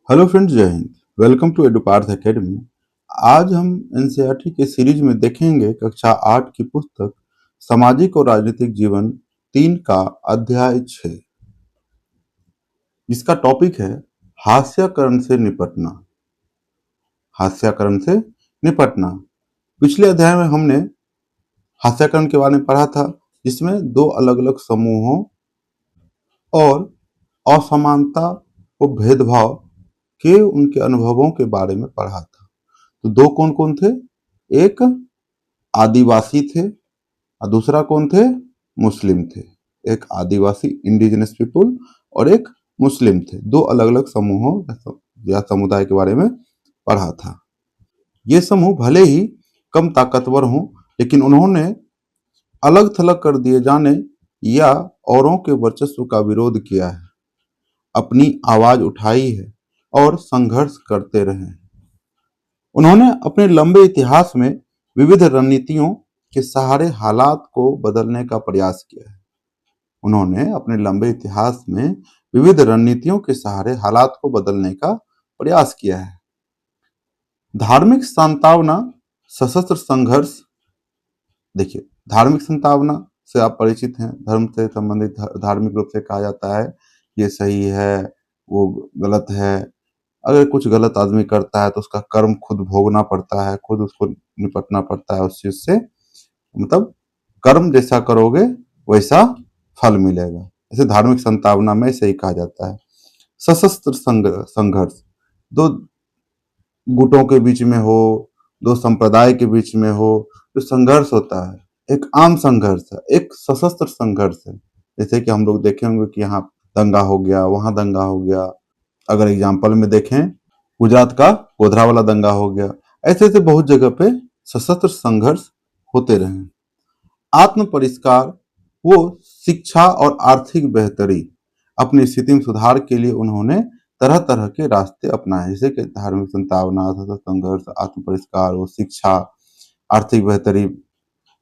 Hello friends, जय हिंद। Welcome to Eduparth academy. आज हम एनसीईआरटी के सीरीज में देखेंगे कक्षा 8 की पुस्तक सामाजिक और राजनीतिक जीवन 3 का अध्याय 6, जिसका टॉपिक है हास्यकरण से निपटना। हास्यकरण से निपटना। पिछले अध्याय में हमने हास्यकरण के बारे में पढ़ा था, जिसमें दो अलग अलग समूहों और असमानता और भेदभाव के उनके अनुभवों के बारे में पढ़ा था। तो दो कौन कौन थे? एक आदिवासी थे और दूसरा कौन थे? मुस्लिम थे। एक आदिवासी इंडिजिनस पीपुल और एक मुस्लिम थे। दो अलग अलग समूहों या समुदाय के बारे में पढ़ा था। ये समूह भले ही कम ताकतवर हों, लेकिन उन्होंने अलग थलग कर दिए जाने या औरों के वर्चस्व का विरोध किया है, अपनी आवाज उठाई है और संघर्ष करते रहे हैं। उन्होंने अपने लंबे इतिहास में विविध रणनीतियों के सहारे हालात को बदलने का प्रयास किया है। उन्होंने अपने लंबे इतिहास में विविध रणनीतियों के सहारे हालात को बदलने का प्रयास किया है। धार्मिक सांत्वना, सशस्त्र संघर्ष। देखिए, धार्मिक सांत्वना से आप परिचित हैं। धर्म से संबंधित धार्मिक रूप से कहा जाता है ये सही है, वो गलत है। अगर कुछ गलत आदमी करता है तो उसका कर्म खुद भोगना पड़ता है, खुद उसको निपटना पड़ता है उस चीज से। मतलब कर्म जैसा करोगे वैसा फल मिलेगा। इसे धार्मिक संतावना में सही कहा जाता है। सशस्त्र संघर्ष, दो गुटों के बीच में हो, दो संप्रदाय के बीच में हो, जो संघर्ष होता है, एक आम संघर्ष है, एक सशस्त्र संघर्ष है। जैसे कि हम लोग देखे होंगे कि यहाँ दंगा हो गया, वहां दंगा हो गया। अगर एग्जाम्पल में देखें, गुजरात का गोधरावाला दंगा हो गया। ऐसे ऐसे बहुत जगह पे सशस्त्र संघर्ष होते रहे। आत्म परिष्कार, वो शिक्षा और आर्थिक बेहतरी, अपनी स्थिति में सुधार के लिए उन्होंने तरह तरह के रास्ते अपनाए, जैसे कि धार्मिक संतावना, सशस्त्र संघर्ष, आत्म परिष्कार, वो शिक्षा, आर्थिक बेहतरी।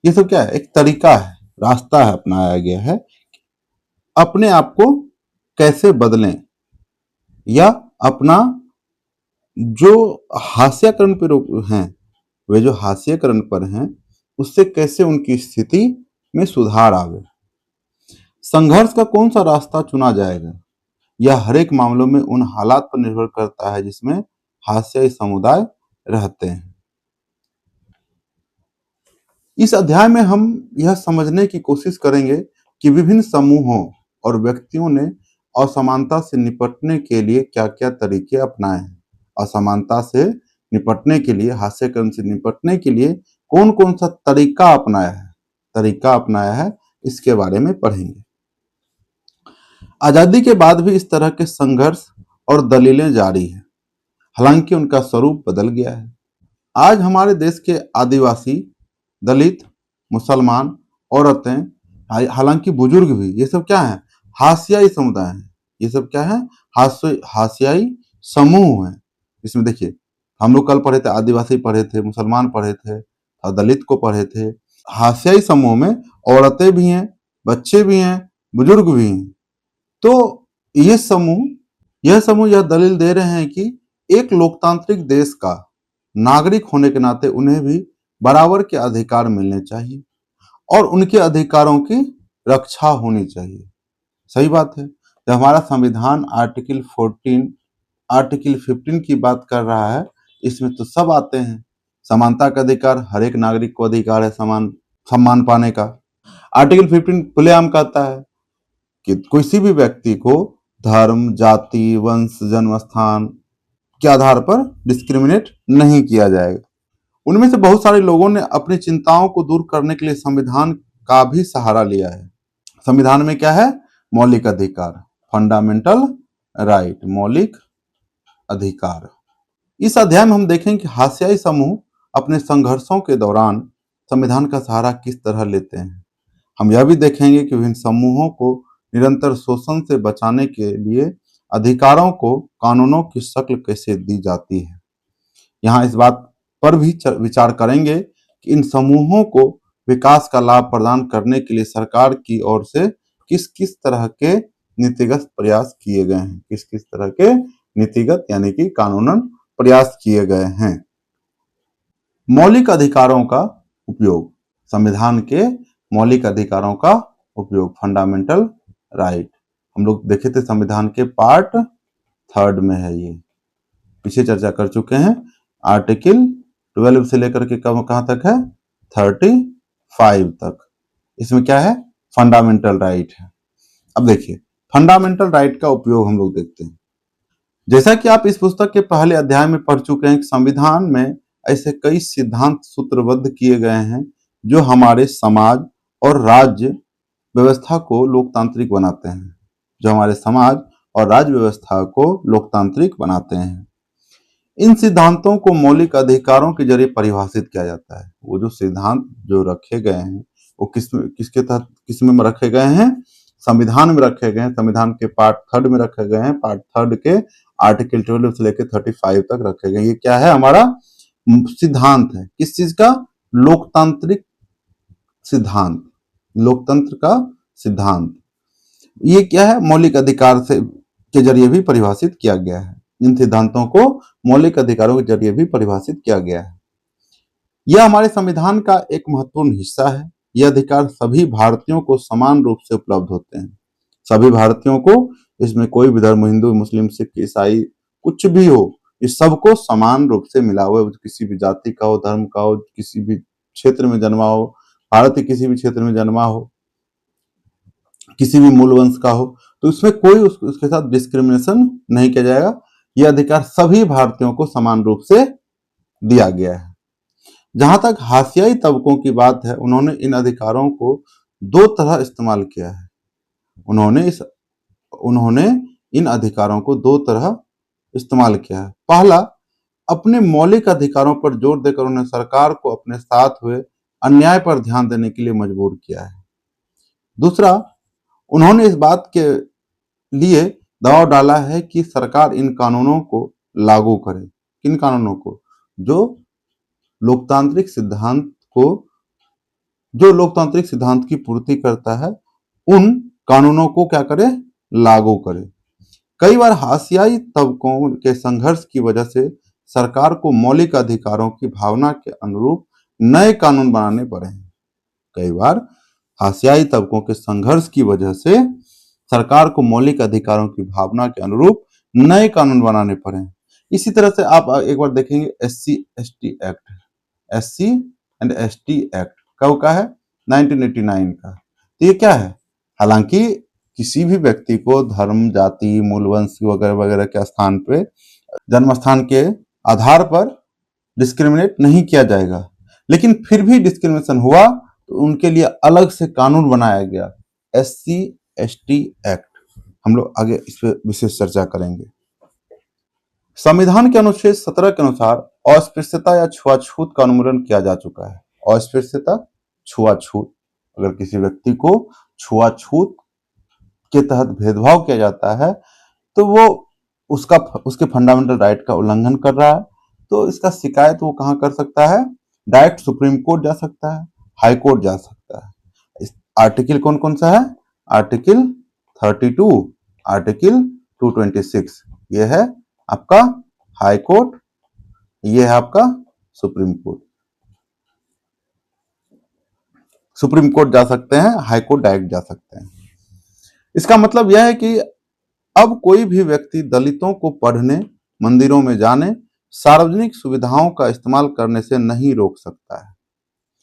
ये सब क्या है? एक तरीका है, रास्ता है, अपनाया गया है अपने आप को कैसे बदलें, या अपना जो हास्यकरण पर हैं, वे जो हास्यकरण पर हैं, उससे कैसे उनकी स्थिति में सुधार आवे। संघर्ष का कौन सा रास्ता चुना जाएगा, यह हर एक मामलों में उन हालात पर निर्भर करता है जिसमें हास्यई समुदाय रहते हैं। इस अध्याय में हम यह समझने की कोशिश करेंगे कि विभिन्न समूहों और व्यक्तियों ने असमानता से निपटने के लिए क्या क्या तरीके अपनाए हैं। असमानता से निपटने के लिए, हास्यकरण से निपटने के लिए कौन कौन सा तरीका अपनाया है, इसके बारे में पढ़ेंगे। आजादी के बाद भी इस तरह के संघर्ष और दलीलें जारी हैं, हालांकि उनका स्वरूप बदल गया है। आज हमारे देश के आदिवासी, दलित, मुसलमान, औरतें, हालांकि बुजुर्ग भी, ये सब क्या है? हास्याई समुदाय है। ये सब क्या है? हास्याई समूह है। इसमें देखिए, हम लोग कल पढ़े थे, आदिवासी पढ़े थे, मुसलमान पढ़े थे और दलित को पढ़े थे। हास्याई समूह में औरतें भी हैं, बच्चे भी हैं, बुजुर्ग भी हैं। तो यह समूह यह दलील दे रहे हैं कि एक लोकतांत्रिक देश का नागरिक होने के नाते उन्हें भी बराबर के अधिकार मिलने चाहिए और उनके अधिकारों की रक्षा होनी चाहिए। सही बात है। जब हमारा संविधान आर्टिकल 15 की बात कर रहा है, इसमें तो सब आते हैं। समानता का अधिकार, हर एक नागरिक को अधिकार है समान सम्मान पाने का। आर्टिकल 15 खुलेआम कहता है कि किसी भी व्यक्ति को धर्म, जाति, वंश, जन्म स्थान के आधार पर डिस्क्रिमिनेट नहीं किया जाएगा। उनमें से बहुत सारे लोगों ने अपनी चिंताओं को दूर करने के लिए संविधान का भी सहारा लिया है। संविधान में क्या है? मौलिक अधिकार, फंडामेंटल राइट, मौलिक अधिकार। इस अध्याय में हम देखेंगे कि हास्याई समूह अपने संघर्षों के दौरान संविधान का सहारा किस तरह लेते हैं। हम यह भी देखेंगे कि विभिन्न समूहों को निरंतर शोषण से बचाने के लिए अधिकारों को कानूनों की शक्ल कैसे दी जाती है। यहाँ इस बात पर भी विचार करेंगे कि इन समूहों को विकास का लाभ प्रदान करने के लिए सरकार की ओर से किस किस तरह के नीतिगत प्रयास किए गए हैं, किस किस तरह के नीतिगत यानी कि कानूनन प्रयास किए गए हैं। मौलिक अधिकारों का उपयोग, संविधान के मौलिक अधिकारों का उपयोग, फंडामेंटल राइट, हम लोग देखे थे संविधान के पार्ट 3 में है, ये पीछे चर्चा कर चुके हैं। आर्टिकल 12 से लेकर के कहां तक है, 35 तक। इसमें क्या है, फंडामेंटल राइट है। अब देखिए फंडामेंटल राइट का उपयोग हम लोग देखते हैं। जैसा कि आप इस पुस्तक के पहले अध्याय में पढ़ चुके हैं कि संविधान में ऐसे कई सिद्धांत सूत्रबद्ध किए गए हैं जो हमारे समाज और राज्य व्यवस्था को लोकतांत्रिक बनाते हैं, जो हमारे समाज और राज्य व्यवस्था को लोकतांत्रिक बनाते हैं। इन सिद्धांतों को मौलिक अधिकारों के जरिए परिभाषित किया जाता है। वो जो सिद्धांत जो रखे गए हैं वो किसके तहत किसमें रखे गए हैं, संविधान में रखे गए हैं। संविधान के पार्ट 3 में रखे गए हैं। पार्ट 3 के आर्टिकल 12 से लेकर 35 तक रखे गए। ये क्या है, हमारा सिद्धांत है। किस चीज का, लोकतांत्रिक सिद्धांत, लोकतंत्र का सिद्धांत। ये क्या है, मौलिक अधिकार से के जरिए भी परिभाषित किया गया है। इन सिद्धांतों को मौलिक अधिकारों के जरिए भी परिभाषित किया गया है। यह हमारे संविधान का एक महत्वपूर्ण हिस्सा है। यह अधिकार सभी भारतीयों को समान रूप से उपलब्ध होते हैं। सभी भारतीयों को, इसमें कोई भी धर्म, हिंदू, मुस्लिम, सिख, ईसाई, कुछ भी हो, इस सबको समान रूप से मिला हुआ है। किसी भी जाति का हो, धर्म का हो, किसी भी क्षेत्र में जन्मा हो, भारत के किसी भी क्षेत्र में जन्मा हो, किसी भी मूल वंश का हो, तो इसमें कोई उसके साथ डिस्क्रिमिनेशन नहीं किया जाएगा। यह अधिकार सभी भारतीयों को समान रूप से दिया गया है। जहां तक हाशियाई तबकों की बात है, उन्होंने इन अधिकारों को 2 तरह इस्तेमाल किया है। उन्होंने इन अधिकारों को 2 तरह इस्तेमाल किया है। पहला, अपने मौलिक अधिकारों पर जोर देकर उन्हें सरकार को अपने साथ हुए अन्याय पर ध्यान देने के लिए मजबूर किया है। दूसरा, उन्होंने इस बात के लिए दबाव डाला है कि सरकार इन कानूनों को लागू करे। किन कानूनों को, जो लोकतांत्रिक सिद्धांत की पूर्ति करता है, उन कानूनों को क्या करे, लागू करे। कई बार हाशियाई तबकों के संघर्ष की वजह से सरकार को मौलिक अधिकारों की भावना के अनुरूप नए कानून बनाने पड़े हैं। कई बार हाशियाई तबकों के संघर्ष की वजह से सरकार को मौलिक अधिकारों की भावना के अनुरूप नए कानून बनाने पड़े हैं। इसी तरह से आप एक बार देखेंगे एससी एंड एसटी एक्ट कब का है, 1989 का। तो ये क्या है, हालांकि किसी भी व्यक्ति को धर्म, जाति, मूल वंश वगैरह वगैरह के स्थान पे, जन्म स्थान के आधार पर डिस्क्रिमिनेट नहीं किया जाएगा, लेकिन फिर भी डिस्क्रिमिनेशन हुआ तो उनके लिए अलग से कानून बनाया गया, एससी एसटी एक्ट। हम लोग आगे इस पर विशेष चर्चा करेंगे। संविधान के अनुच्छेद 17 के अनुसार अस्पृश्यता या छुआछूत का उन्मूलन किया जा चुका है। अस्पृश्यता, छुआछूत, अगर किसी व्यक्ति को छुआछूत के तहत भेदभाव किया जाता है तो वो उसके फंडामेंटल राइट का उल्लंघन कर रहा है, तो इसका शिकायत वो कहां कर सकता है, डायरेक्ट सुप्रीम कोर्ट जा सकता है, हाई कोर्ट जा सकता है। इस आर्टिकल कौन कौन सा है, आर्टिकल 32, आर्टिकल 226, ये है आपका हाई कोर्ट, ये है आपका सुप्रीम कोर्ट। सुप्रीम कोर्ट जा सकते हैं, हाई कोर्ट डायरेक्ट जा सकते हैं। इसका मतलब यह है कि अब कोई भी व्यक्ति दलितों को पढ़ने, मंदिरों में जाने, सार्वजनिक सुविधाओं का इस्तेमाल करने से नहीं रोक सकता है।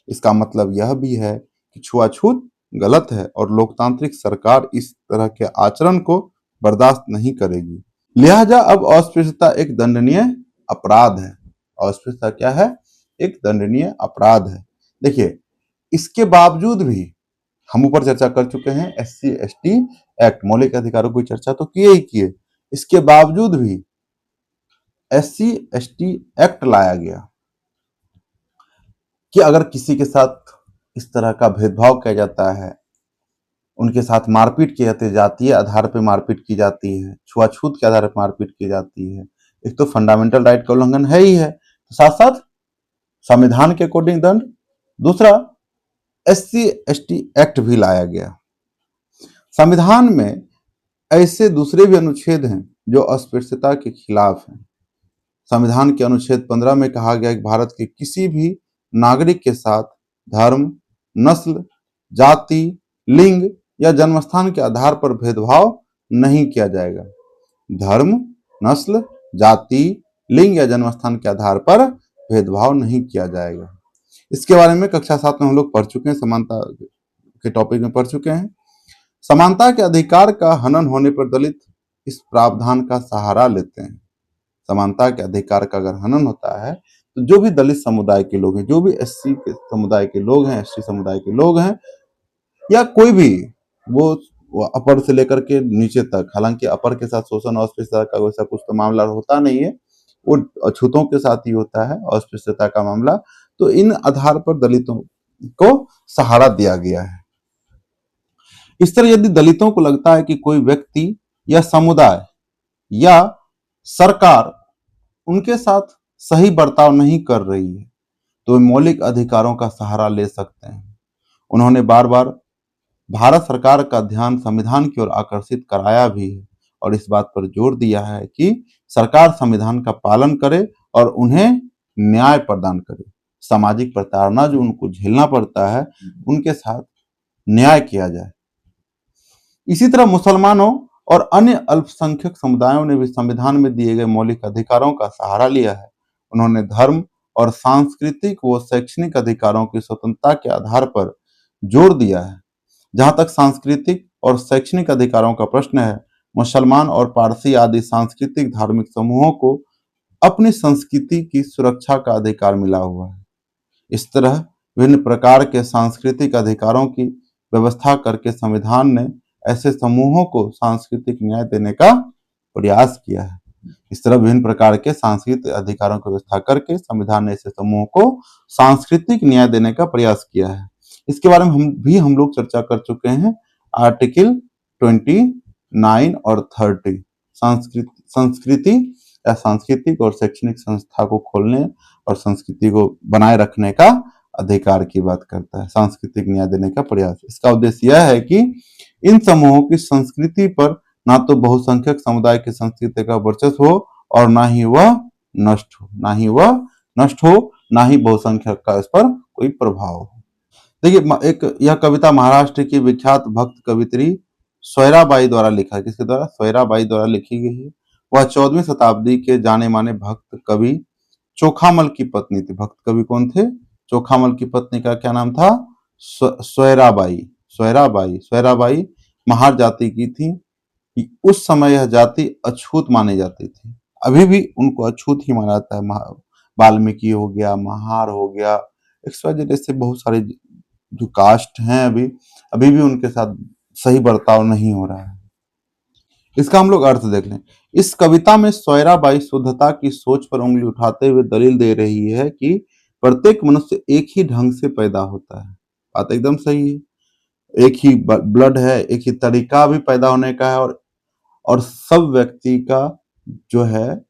इसका मतलब यह भी है कि छुआछूत गलत है और लोकतांत्रिक सरकार इस तरह के आचरण को बर्दाश्त नहीं करेगी। लिहाजा अब अस्पृश्यता एक दंडनीय अपराध है। अस्पृश्यता क्या है, एक दंडनीय अपराध है। देखिए, इसके बावजूद भी हम ऊपर चर्चा कर चुके हैं, एससी एसटी एक्ट, मौलिक अधिकारों की चर्चा तो किए ही किए। इसके बावजूद भी एससी एसटी एक्ट लाया गया कि अगर किसी के साथ इस तरह का भेदभाव किया जाता है, उनके साथ मारपीट की जाती है, जातीय आधार पर मारपीट की जाती है, छुआछूत के आधार पर मारपीट की जाती है, एक तो फंडामेंटल राइट का उल्लंघन है ही है, तो साथ साथ संविधान के अकॉर्डिंग दंड। दूसरा, एससी एसटी एक्ट भी लाया गया। संविधान में ऐसे दूसरे भी अनुच्छेद हैं जो अस्पृश्यता के खिलाफ हैं। संविधान के अनुच्छेद 15 में कहा गया है कि भारत के किसी भी नागरिक के साथ धर्म, नस्ल, जाति, लिंग या जन्मस्थान के आधार पर भेदभाव नहीं किया जाएगा। धर्म, नस्ल, जाति, लिंग या जन्मस्थान के आधार पर भेदभाव नहीं किया जाएगा। इसके बारे में कक्षा 7 में हम लोग पढ़ चुके हैं, समानता के टॉपिक में पढ़ चुके हैं। समानता के अधिकार का हनन होने पर दलित इस प्रावधान का सहारा लेते हैं। समानता के अधिकार का अगर हनन होता है तो जो भी दलित समुदाय के लोग हैं, जो भी एससी के समुदाय के लोग हैं, एसटी समुदाय के लोग हैं, या कोई भी, वो अपर से लेकर के नीचे तक, हालांकि अपर के साथ शोषण और अस्पृश्यता का वैसा कुछ तो मामला होता नहीं है, वो अछूतों के साथ ही होता है अस्पृश्यता का मामला। तो इन आधार पर दलितों को सहारा दिया गया है। इस तरह यदि दलितों को लगता है कि कोई व्यक्ति या समुदाय या सरकार उनके साथ सही बर्ताव नहीं कर रही है तो वे मौलिक अधिकारों का सहारा ले सकते हैं। उन्होंने बार बार भारत सरकार का ध्यान संविधान की ओर आकर्षित कराया भी है और इस बात पर जोर दिया है कि सरकार संविधान का पालन करे और उन्हें न्याय प्रदान करे। सामाजिक प्रताड़ना जो उनको झेलना पड़ता है, उनके साथ न्याय किया जाए। इसी तरह मुसलमानों और अन्य अल्पसंख्यक समुदायों ने भी संविधान में दिए गए मौलिक अधिकारों का सहारा लिया है। उन्होंने धर्म और सांस्कृतिक व शैक्षणिक अधिकारों की स्वतंत्रता के आधार पर जोर दिया है। जहां तक सांस्कृतिक और शैक्षणिक अधिकारों का प्रश्न है, मुसलमान और पारसी आदि सांस्कृतिक धार्मिक समूहों को अपनी संस्कृति की सुरक्षा का अधिकार मिला हुआ है। इस तरह विभिन्न प्रकार के सांस्कृतिक अधिकारों की व्यवस्था करके संविधान ने ऐसे समूहों को सांस्कृतिक न्याय देने का प्रयास किया है। इस तरह विभिन्न प्रकार के सांस्कृतिक अधिकारों की व्यवस्था करके संविधान ने ऐसे समूहों को सांस्कृतिक न्याय देने का प्रयास किया है। इसके बारे में हम लोग चर्चा कर चुके हैं। आर्टिकल 29 और 30 संस्कृति या सांस्कृतिक और शैक्षणिक संस्था को खोलने और संस्कृति को बनाए रखने का अधिकार की बात करता है। सांस्कृतिक न्याय देने का प्रयास, इसका उद्देश्य यह है कि इन समूहों की संस्कृति पर ना तो बहुसंख्यक समुदाय की संस्कृति का वर्चस्व हो और ना ही वह नष्ट हो, ना ही बहुसंख्यक का इस पर कोई प्रभाव हो। देखिए, एक यह कविता महाराष्ट्र की विख्यात भक्त कवित्री सोयराबाई द्वारा लिखा है। किसके द्वारा? सोयराबाई द्वारा लिखी गई है। वह 14वीं शताब्दी के जाने माने भक्त कवि चोखामल की पत्नी थी। भक्त कवि कौन थे? चोखामल की पत्नी का क्या नाम था? सोयराबाई महार जाति की थी। उस समय यह जाति अछूत मानी जाती थी। अभी भी उनको अछूत ही माना जाता है। वाल्मीकि हो गया, महार हो गया, इस वजह से बहुत सारे जो कास्ट हैं अभी भी उनके साथ सही बर्ताव नहीं हो रहा है। इसका हम लोग अर्थ देख लें। इस कविता में सोयराबाई शुद्धता की सोच पर उंगली उठाते हुए दलील दे रही है कि प्रत्येक मनुष्य एक ही ढंग से पैदा होता है। बात एकदम सही है। एक ही ब्लड है, एक ही तरीका भी पैदा होने का है, और सब व्यक्ति का जो है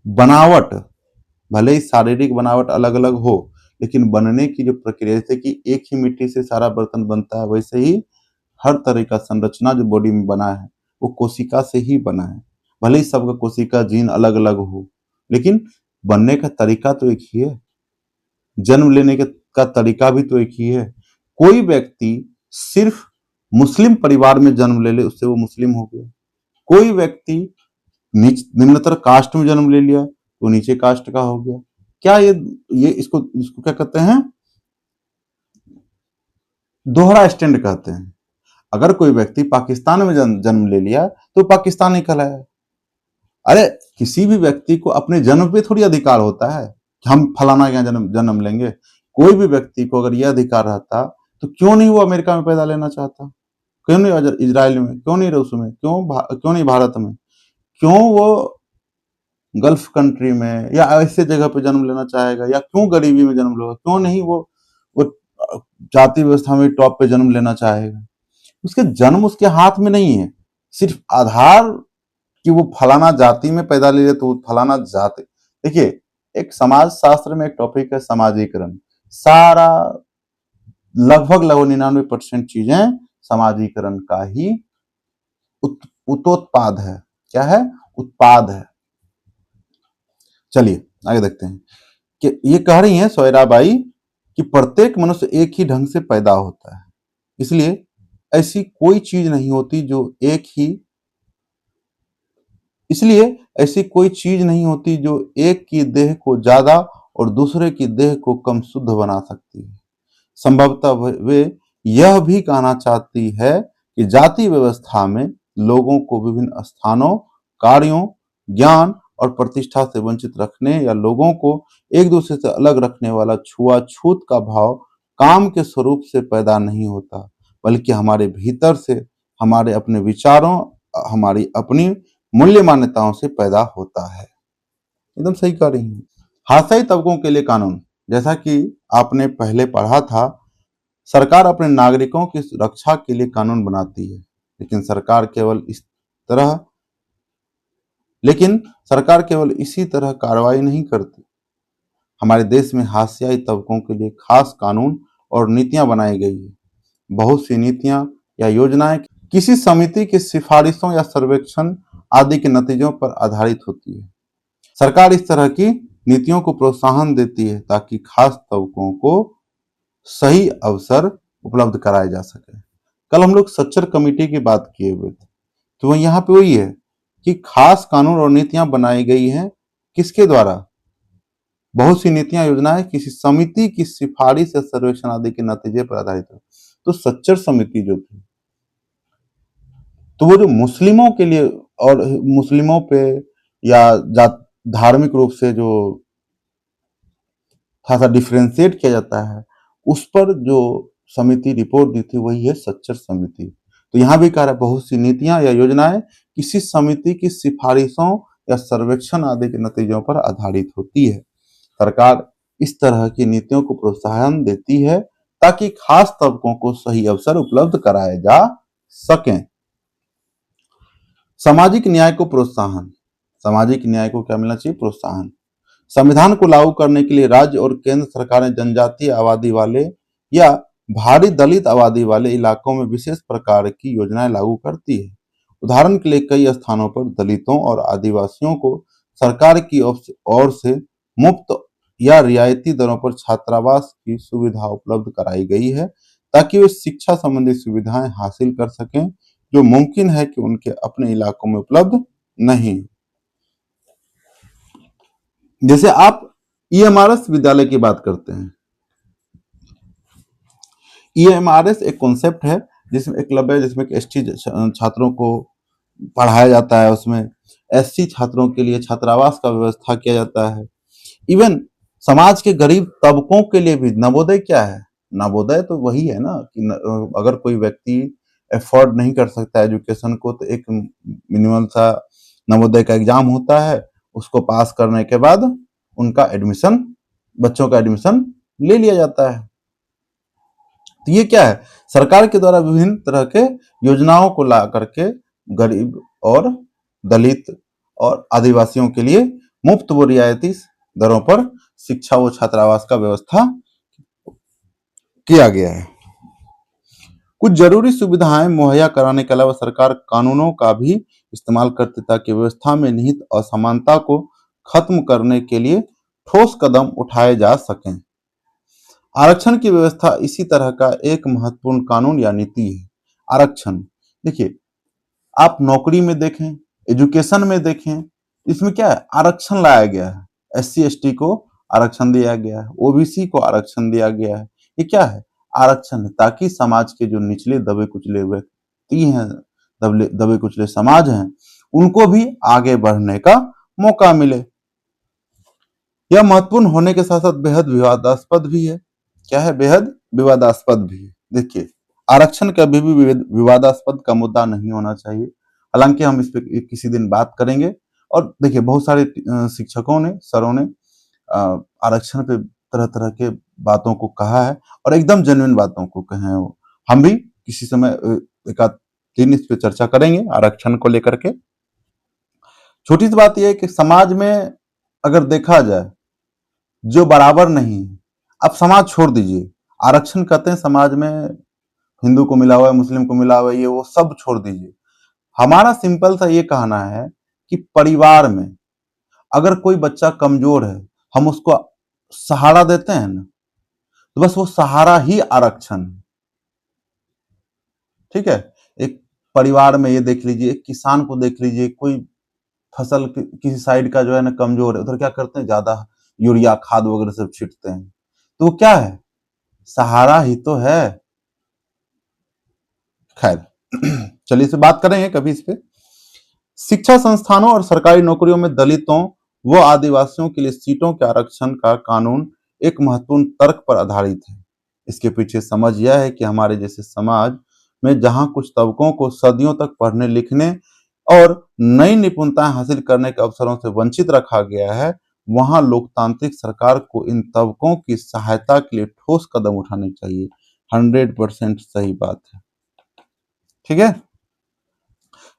बनावट, भले ही शारीरिक बनावट अलग अलग हो, लेकिन बनने की जो प्रक्रिया, जैसे कि एक ही मिट्टी से सारा बर्तन बनता है, वैसे ही हर तरह का संरचना जो बॉडी में बना है वो कोशिका से ही बना है। भले ही सबका कोशिका जीन अलग अलग हो, लेकिन बनने का तरीका तो एक ही है। जन्म लेने का तरीका भी तो एक ही है। कोई व्यक्ति सिर्फ मुस्लिम परिवार में जन्म ले उससे वो मुस्लिम हो गया। कोई व्यक्ति निम्नतर कास्ट में जन्म ले लिया तो नीचे कास्ट का हो गया। क्या ये इसको क्या कहते हैं? दोहरा स्टैंड कहते हैं। अगर कोई व्यक्ति पाकिस्तान में जन्म ले लिया तो पाकिस्तानी कहलाया। अरे, किसी भी व्यक्ति को अपने जन्म पे थोड़ी अधिकार होता है कि हम फलाना यहाँ जन्म लेंगे। कोई भी व्यक्ति को अगर यह अधिकार रहता तो क्यों नहीं वो अमेरिका में पैदा लेना चाहता? क्यों नहीं इजराइल में? क्यों नहीं रूस में? क्यों नहीं भारत में? क्यों वो गल्फ कंट्री में या ऐसे जगह पे जन्म लेना चाहेगा? या क्यों गरीबी में जन्म लेगा? क्यों नहीं वो जाति व्यवस्था में टॉप पे जन्म लेना चाहेगा? उसके जन्म उसके हाथ में नहीं है, सिर्फ आधार कि वो फलाना जाति में पैदा ले तो फलाना जाति। देखिए, एक समाज शास्त्र में एक टॉपिक है समाजीकरण। सारा लगभग 99% चीजें समाजीकरण का ही उतोत्पाद है। क्या है? उत्पाद है। चलिए आगे देखते हैं कि ये कह रही हैं सोयराबाई कि प्रत्येक मनुष्य एक ही ढंग से पैदा होता है, इसलिए ऐसी कोई चीज नहीं होती जो एक ही इसलिए ऐसी कोई चीज नहीं होती जो एक की देह को ज्यादा और दूसरे की देह को कम शुद्ध बना सकती है। संभवतः वे यह भी कहना चाहती है कि जाति व्यवस्था में लोगों को विभिन्न स्थानों, कार्यों, ज्ञान और प्रतिष्ठा से वंचित रखने या लोगों को एक दूसरे से अलग रखने वाला छुआछूत का भाव काम के स्वरूप से पैदा नहीं होता, बल्कि हमारे भीतर से, हमारे अपने विचारों, हमारी अपनी मूल्य मान्यताओं से पैदा होता है। एकदम सही कह रही हैं। हाशियाई तबकों के लिए कानून, जैसा कि आपने पहले पढ़ा था, सरकार अपने नागरिकों की रक्षा के लिए कानून बनाती है, तरह लेकिन सरकार केवल इसी तरह कार्रवाई नहीं करती। हमारे देश में हाशियाई तबकों के लिए खास कानून और नीतियां बनाई गई है। बहुत सी नीतियां या योजनाएं किसी समिति की सिफारिशों या सर्वेक्षण आदि के नतीजों पर आधारित होती है। सरकार इस तरह की नीतियों को प्रोत्साहन देती है ताकि खास तबकों को सही अवसर उपलब्ध कराए जा सके। कल हम लोग सच्चर कमेटी की बात किए हुए थे, तो वह यहाँ पे वही है कि खास कानून और नीतियां बनाई गई हैं किसके द्वारा? बहुत सी नीतियां योजनाएं किसी समिति की सिफारिश या सर्वेक्षण आदि के नतीजे पर आधारित है। तो सच्चर समिति जो थी, तो वो जो मुस्लिमों के लिए और मुस्लिमों पे या धार्मिक रूप से जो थोड़ा सा डिफ्रेंशिएट किया जाता है, उस पर जो समिति रिपोर्ट दी थी वही है सच्चर समिति। तो यहाँ भी कह रहा है बहुत सी नीतियां या योजनाएं किसी समिति की सिफारिशों या सर्वेक्षण आदि के नतीजों पर आधारित होती है। सरकार इस तरह की नीतियों को प्रोत्साहन देती है ताकि खास तबकों को सही अवसर उपलब्ध कराए जा सकें। सामाजिक न्याय को प्रोत्साहन, सामाजिक न्याय को क्या मिलना चाहिए? प्रोत्साहन। संविधान को लागू करने के लिए राज्य और केंद्र सरकारें जनजातीय आबादी वाले या भारी दलित आबादी वाले इलाकों में विशेष प्रकार की योजनाएं लागू करती है। उदाहरण के लिए कई स्थानों पर दलितों और आदिवासियों को सरकार की ओर से मुफ्त या रियायती दरों पर छात्रावास की सुविधा उपलब्ध कराई गई है ताकि वे शिक्षा संबंधी सुविधाएं हासिल कर सकें जो मुमकिन है कि उनके अपने इलाकों में उपलब्ध नहीं। जैसे आप ईएमआरएस विद्यालय की बात करते हैं, ईएमआरएस एक कॉन्सेप्ट है जिसमें एक क्लब है जिसमें एसटी छात्रों को पढ़ाया जाता है, उसमें एससी छात्रों के लिए छात्रावास का व्यवस्था किया जाता है। इवन समाज के गरीब तबकों के लिए भी नवोदय क्या है? नवोदय तो वही है ना कि अगर कोई व्यक्ति एफोर्ड नहीं कर सकता एजुकेशन को, तो एक मिनिमम सा नवोदय का एग्जाम होता है, उसको पास करने के बाद उनका एडमिशन, बच्चों का एडमिशन ले लिया जाता है। तो ये क्या है? सरकार के द्वारा विभिन्न तरह के योजनाओं को ला करके गरीब और दलित और आदिवासियों के लिए मुफ्त व रियायती दरों पर शिक्षा व छात्रावास का व्यवस्था किया गया है। कुछ जरूरी सुविधाएं मुहैया कराने के अलावा सरकार कानूनों का भी इस्तेमाल करती ताकि व्यवस्था में निहित असमानता को खत्म करने के लिए ठोस कदम उठाए जा सकें। आरक्षण की व्यवस्था इसी तरह का एक महत्वपूर्ण कानून या नीति है। आरक्षण देखिए, आप नौकरी में देखें, एजुकेशन में देखें, इसमें क्या है? आरक्षण लाया गया है। एससी एसटी को आरक्षण दिया गया है, ओबीसी को आरक्षण दिया गया है। ये क्या है? आरक्षण है ताकि समाज के जो निचले दबे कुचले व्यक्ति हैं, दबे कुचले समाज हैं, उनको भी आगे बढ़ने का मौका मिले। यह महत्वपूर्ण होने के साथ साथ बेहद विवादास्पद भी है। क्या है? बेहद विवादास्पद भी है। देखिए, आरक्षण कभी भी विवादास्पद का मुद्दा नहीं होना चाहिए। हालांकि हम इस पे किसी दिन बात करेंगे। और देखिए, बहुत सारे शिक्षकों ने, सरों ने आरक्षण पे तरह तरह के बातों को कहा है और एकदम जेन्युइन बातों को कहे हैं। हम भी किसी समय एक आध दिन इस पे चर्चा करेंगे आरक्षण को लेकर के। छोटी सी बात यह है कि समाज में अगर देखा जाए जो बराबर नहीं है, अब समाज छोड़ दीजिए, आरक्षण कहते हैं समाज में हिंदू को मिला हुआ है, मुस्लिम को मिला हुआ है, ये वो सब छोड़ दीजिए। हमारा सिंपल सा ये कहना है कि परिवार में अगर कोई बच्चा कमजोर है, हम उसको सहारा देते हैं ना, तो बस वो सहारा ही आरक्षण है। ठीक है, एक परिवार में ये देख लीजिए, एक किसान को देख लीजिए, कोई फसल किसी साइड का जो है ना कमजोर है, उधर क्या करते हैं, ज्यादा यूरिया खाद वगैरह सब छींटते हैं, तो वो क्या है, सहारा ही तो है। खैर चलिए इस पे बात करेंगे कभी इस पे। शिक्षा संस्थानों और सरकारी नौकरियों में दलितों व आदिवासियों के लिए सीटों के आरक्षण का कानून एक महत्वपूर्ण तर्क पर आधारित है। इसके पीछे समझ यह है कि हमारे जैसे समाज में जहां कुछ तबकों को सदियों तक पढ़ने लिखने और नई निपुणताएं हासिल करने के अवसरों से वंचित रखा गया है, वहां लोकतांत्रिक सरकार को इन तबकों की सहायता के लिए ठोस कदम उठाने चाहिए। 100% सही बात है। ठीक है,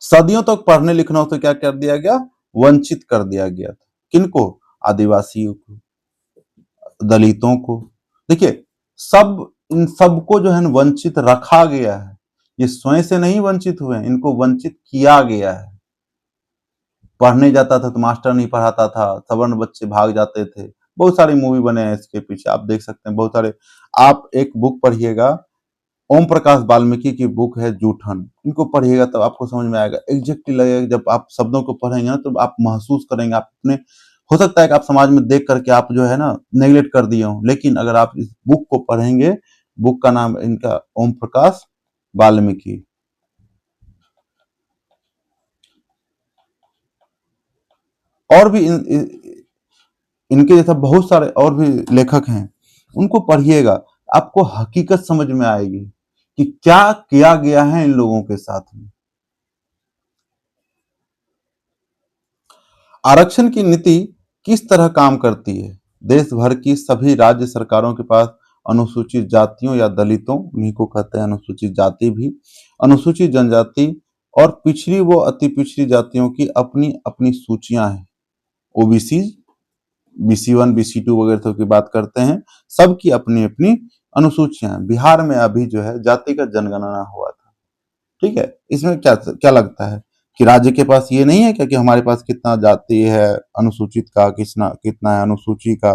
सदियों तक पढ़ने लिखने से क्या कर दिया गया, वंचित कर दिया गया था। किनको, आदिवासियों को, दलितों को। देखिए, सब इन सबको जो है वंचित रखा गया है, ये स्वयं से नहीं वंचित हुए, इनको वंचित किया गया है। पढ़ने जाता था तो मास्टर नहीं पढ़ाता था, सवर्ण बच्चे भाग जाते थे। बहुत सारी मूवी बने हैं इसके पीछे, आप देख सकते हैं बहुत सारे। आप एक बुक पढ़िएगा, ओम प्रकाश वाल्मीकि की बुक है जूठन, इनको पढ़िएगा तब आपको समझ में आएगा, एग्जैक्टली लगेगा। जब आप शब्दों को पढ़ेंगे ना तो आप महसूस करेंगे, आप अपने, हो सकता है कि आप समाज में देख करके आप जो है ना नेगलेक्ट कर दिए हो, लेकिन अगर आप इस बुक को पढ़ेंगे, बुक का नाम इनका ओम प्रकाश वाल्मीकि। और भी इनके जैसा बहुत सारे और भी लेखक हैं, उनको पढ़िएगा, आपको हकीकत समझ में आएगी कि क्या किया गया है इन लोगों के साथ में। आरक्षण की नीति किस तरह काम करती है। देश भर की सभी राज्य सरकारों के पास अनुसूचित जातियों या दलितों, उन्हीं को कहते हैं अनुसूचित जाति भी, अनुसूचित जनजाति और पिछड़ी व अति पिछड़ी जातियों की अपनी अपनी सूचियां हैं। ओबीसी, BC1 BC2 वगैरह सब की बात करते हैं, सबकी अपनी अपनी अनुसूचियां हैं। बिहार में अभी जो है जातिगत जनगणना हुआ था। ठीक है, इसमें क्या क्या लगता है कि राज्य के पास ये नहीं है क्या कि हमारे पास कितना जाति है अनुसूचित का, कितना कितना है अनुसूची का,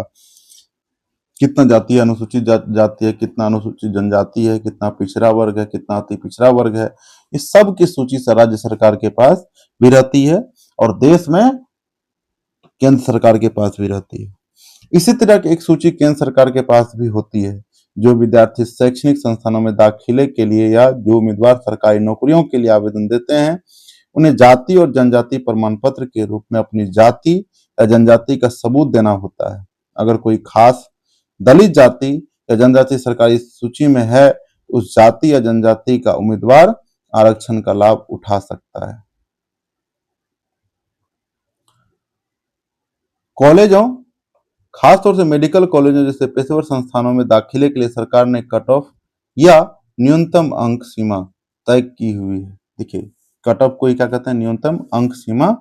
कितना जाति है अनुसूचित जाति है, कितना अनुसूचित जनजाति है, कितना पिछड़ा वर्ग है, कितना अति पिछड़ा वर्ग है, इस सब की सूची राज्य सरकार के पास भी रहती है और देश में केंद्र सरकार के पास भी रहती है। इसी तरह की एक सूची केंद्र सरकार के पास भी होती है। जो विद्यार्थी शैक्षणिक संस्थानों में दाखिले के लिए या जो उम्मीदवार सरकारी नौकरियों के लिए आवेदन देते हैं, उन्हें जाति और जनजाति प्रमाण पत्र के रूप में अपनी जाति या जनजाति का सबूत देना होता है। अगर कोई खास दलित जाति या जनजाति सरकारी सूची में है, उस जाति या जनजाति का उम्मीदवार आरक्षण का लाभ उठा सकता है। कॉलेजों, खासतौर से मेडिकल कॉलेजों जैसे पेशेवर संस्थानों में दाखिले के लिए सरकार ने कट ऑफ या न्यूनतम अंक सीमा तय की हुई है। देखिए, कट ऑफ को ही क्या कहते हैं, न्यूनतम अंक सीमा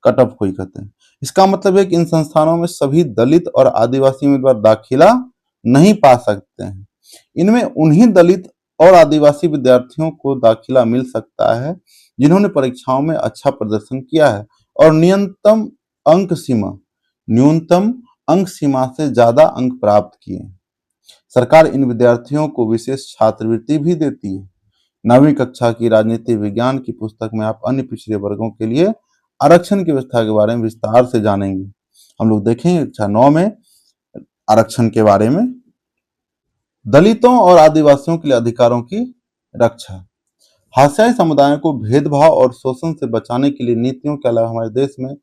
कट ऑफ को ही कहते हैं। इसका मतलब है कि इन संस्थानों में सभी दलित और आदिवासी उम्मीदवार दाखिला नहीं पा सकते हैं। इनमें उन्हीं दलित और आदिवासी विद्यार्थियों को दाखिला मिल सकता है जिन्होंने परीक्षाओं में अच्छा प्रदर्शन किया है और न्यूनतम अंक सीमा से ज्यादा अंक प्राप्त किए। सरकार इन विद्यार्थियों को विशेष छात्रवृत्ति भी देती है। 9वीं कक्षा की राजनीति विज्ञान की पुस्तक में आप अन्य पिछड़े वर्गों के लिए आरक्षण की व्यवस्था के बारे में विस्तार से जानेंगे। हम लोग देखेंगे कक्षा 9 में आरक्षण के बारे में। दलितों और आदिवासियों के लिए अधिकारों की रक्षा। हाशियाई समुदायों को भेदभाव और शोषण से बचाने के लिए नीतियों के अलावा हमारे देश में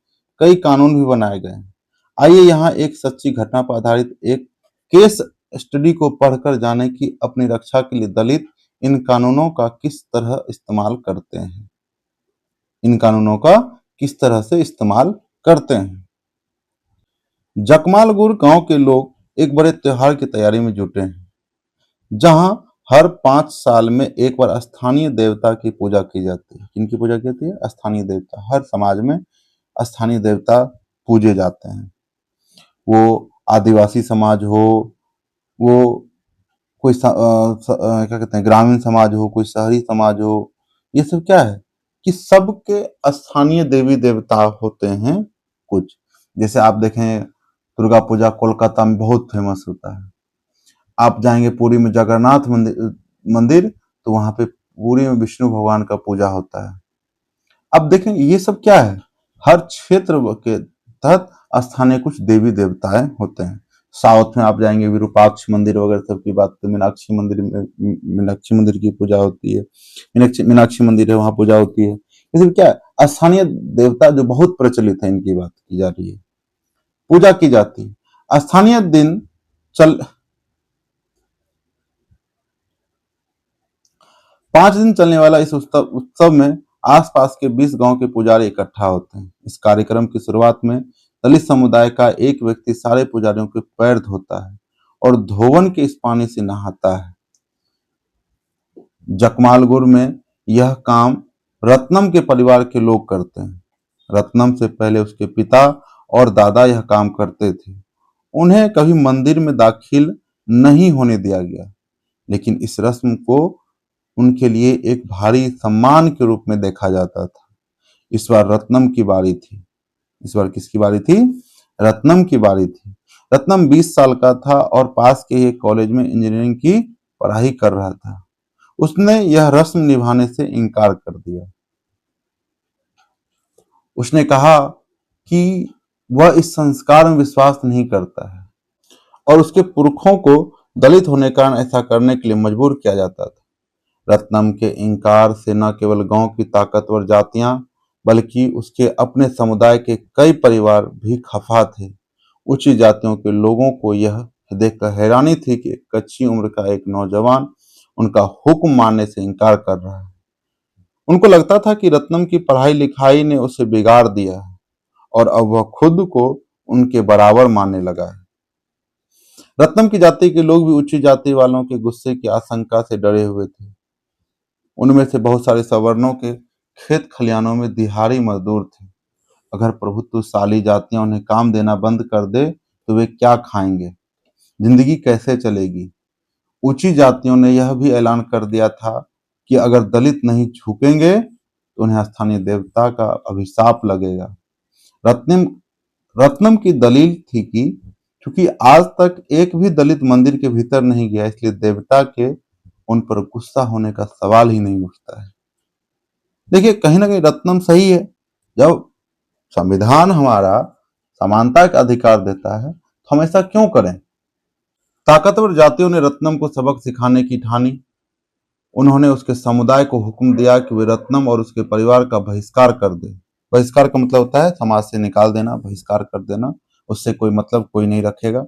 कई कानून भी बनाए गए हैं। आइए यहाँ एक सच्ची घटना पर आधारित एक केस स्टडी को पढ़कर जाने कि अपनी रक्षा के लिए दलित इन कानूनों का किस तरह इस्तेमाल करते हैं। इन कानूनों का किस तरह से इस्तेमाल करते हैं। जकमालपुर गांव के लोग एक बड़े त्योहार की तैयारी में जुटे हैं, जहां हर 5 साल में एक बार स्थानीय देवता की पूजा की जाती है। किनकी पूजा की जाती है? स्थानीय देवता। हर समाज में स्थानीय देवता पूजे जाते हैं। वो आदिवासी समाज हो, वो कोई क्या कहते हैं ग्रामीण समाज हो, कोई शहरी समाज हो, ये सब क्या है, कि सबके स्थानीय देवी देवता होते हैं कुछ। जैसे आप देखें दुर्गा पूजा कोलकाता में बहुत फेमस होता है। आप जाएंगे पुरी में जगन्नाथ मंदिर तो वहां पे पुरी में विष्णु भगवान का पूजा होता है। अब देखें ये सब क्या है, हर क्षेत्र के तहत स्थानीय कुछ देवी देवताएं होते हैं। साउथ में आप जाएंगे विरूपाक्ष मंदिर वगैरह सब की बात, तो मीनाक्षी मंदिर में मीनाक्षी मंदिर की पूजा होती है, मीनाक्षी मंदिर है वहां पूजा होती है। ये सब क्या है, स्थानीय देवता जो बहुत प्रचलित है, इनकी बात की जा रही है, पूजा की जाती है। स्थानीय दिन चल 5 दिन चलने वाला इस उत्सव में आसपास के 20 गांव के पुजारी इकट्ठा होते हैं। इस कार्यक्रम की शुरुआत में दलित समुदाय का एक व्यक्ति सारे पुजारियों के पैर धोता है और धोवन के इस पानी से नहाता है। जकमालगुर में यह काम रत्नम के परिवार के लोग करते हैं। रत्नम से पहले उसके पिता और दादा यह काम करते थे। उन्हें कभी मंदिर में दाखिल नहीं होने दिया गया, लेकिन इस रस्म को उनके लिए एक भारी सम्मान के रूप में देखा जाता था। इस बार रत्नम की बारी थी। इस बार किसकी बारी थी? रत्नम की बारी थी। रत्नम 20 साल का था और पास के एक कॉलेज में इंजीनियरिंग की पढ़ाई कर रहा था। उसने यह रस्म निभाने से इनकार कर दिया। उसने कहा कि वह इस संस्कार में विश्वास नहीं करता है और उसके पुरखों को दलित होने के कारण ऐसा करने के लिए मजबूर किया जाता था। रत्नम के इनकार से न केवल गांव की ताकतवर जातियां बल्कि उसके अपने समुदाय के कई परिवार भी खफा थे। उच्च जातियों के लोगों को यह देखकर हैरानी थी कि कच्ची उम्र का एक नौजवान उनका हुक्म मानने से इनकार कर रहा है। उनको लगता था कि रत्नम की पढ़ाई लिखाई ने उसे बिगाड़ दिया है और अब वह खुद को उनके बराबर मानने लगा है। रत्नम की जाति के लोग भी उच्च जाति वालों के गुस्से की आशंका से डरे हुए थे। उनमें से बहुत सारे सवर्णों के खेत खलिहानों में दिहाड़ी मजदूर थे। अगर प्रभुत्वशाली जातियां उन्हें काम देना बंद कर दे तो वे क्या खाएंगे, जिंदगी कैसे चलेगी। ऊंची जातियों ने यह भी ऐलान कर दिया था कि अगर दलित नहीं झुकेंगे तो उन्हें स्थानीय देवता का अभिशाप लगेगा। रत्नम रत्नम की दलील थी कि क्योंकि आज तक एक भी दलित मंदिर के भीतर नहीं गया, इसलिए देवता के उन पर गुस्सा होने का सवाल ही नहीं उठता है। देखिए कहीं ना कहीं रत्नम सही है। जब संविधान हमारा समानता का अधिकार देता है तो हम ऐसा क्यों करें। ताकतवर जातियों ने रत्नम को सबक सिखाने की ठानी। उन्होंने उसके समुदाय को हुक्म दिया कि वे रत्नम और उसके परिवार का बहिष्कार कर दे। बहिष्कार का मतलब होता है समाज से निकाल देना, बहिष्कार कर देना, उससे कोई मतलब कोई नहीं रखेगा।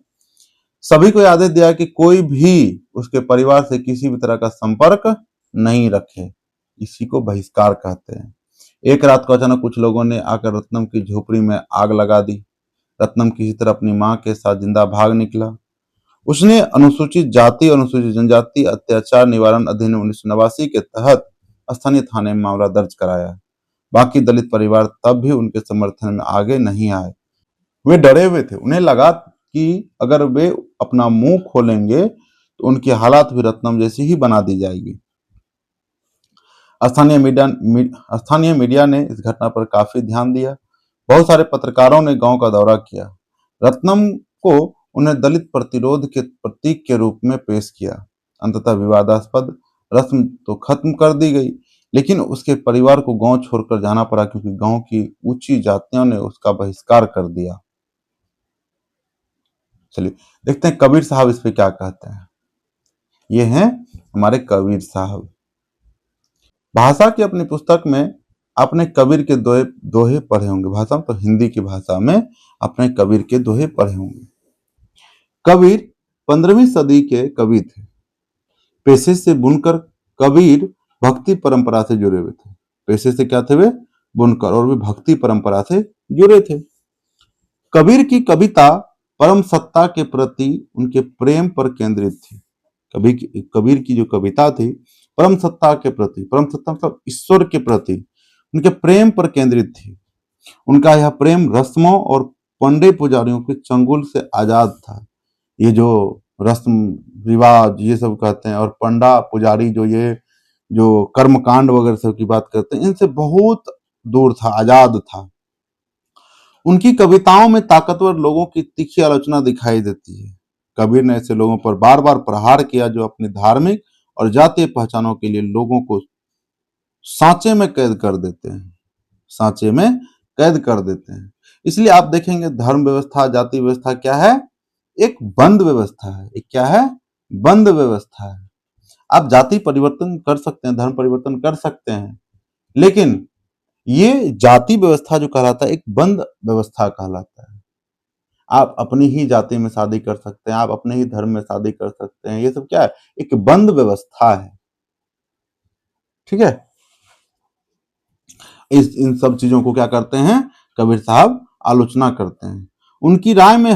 सभी को आदेश दिया कि कोई भी उसके परिवार से किसी भी तरह का संपर्क नहीं रखे। इसी को बहिष्कार कहते हैं। एक रात को अचानक कुछ लोगों ने आकर रत्नम की झोपड़ी में आग लगा दी। रत्नम किसी तरह अपनी मां के साथ जिंदा भाग निकला। उसने अनुसूचित जाति और अनुसूचित जनजाति अत्याचार निवारण अधिनियम 1989 के तहत स्थानीय थाने में मामला दर्ज कराया। बाकी दलित परिवार तब भी उनके समर्थन में आगे नहीं आए। वे डरे हुए थे। उन्हें लगा कि अगर वे अपना मुंह खोलेंगे तो उनकी हालात भी रत्नम जैसी ही बना दी जाएगी। स्थानीय मीडिया ने इस घटना पर काफी ध्यान दिया। बहुत सारे पत्रकारों ने गांव का दौरा किया। रत्नम को उन्हें दलित प्रतिरोध के प्रतीक के रूप में पेश किया। अंततः विवादास्पद रस्म तो खत्म कर दी गई, लेकिन उसके परिवार को गांव छोड़कर जाना पड़ा क्योंकि गांव की ऊंची जातियों ने उसका बहिष्कार कर दिया। चलिए देखते हैं कबीर साहब इस पे क्या कहते हैं। ये हैं हमारे कबीर साहब। भाषा की अपनी पुस्तक में आपने कबीर के दोहे पढ़े होंगे। भाषा तो हिंदी की भाषा में आपने कबीर के दोहे पढ़े होंगे। कबीर 15वीं सदी के कवि थे। पेशे से बुनकर कबीर भक्ति परंपरा से जुड़े हुए थे। पेशे से क्या थे वे? बुनकर, और वे भक्ति परंपरा से जुड़े थे। कबीर की कविता परम सत्ता के प्रति उनके प्रेम पर केंद्रित थी। कबीर की जो कविता थी परम सत्ता के प्रति, परम सत्ता मतलब ईश्वर के प्रति उनके प्रेम पर केंद्रित थी। उनका यह प्रेम रस्मों और पंडे पुजारियों के चंगुल से आजाद था। ये जो रस्म रिवाज ये सब कहते हैं और पंडा पुजारी जो ये जो कर्मकांड वगैरह सब की बात करते हैं, इनसे बहुत दूर था, आजाद था। उनकी कविताओं में ताकतवर लोगों की तीखी आलोचना दिखाई देती है। कबीर ने ऐसे लोगों पर बार बार प्रहार किया जो अपनी धार्मिक और जातीय पहचानों के लिए लोगों को सांचे में कैद कर देते हैं, सांचे में कैद कर देते हैं। इसलिए आप देखेंगे धर्म व्यवस्था, जाति व्यवस्था क्या है? एक बंद व्यवस्था है। एक क्या है? बंद व्यवस्था है। आप जाति परिवर्तन कर सकते हैं, धर्म परिवर्तन कर सकते हैं, लेकिन ये जाति व्यवस्था जो कहलाता है एक बंद व्यवस्था कहलाता है। आप अपनी ही जाति में शादी कर सकते हैं, आप अपने ही धर्म में शादी कर सकते हैं, ये सब क्या है? एक बंद व्यवस्था है। ठीक है, इन सब चीजों को क्या करते हैं? कबीर साहब आलोचना करते हैं। उनकी राय में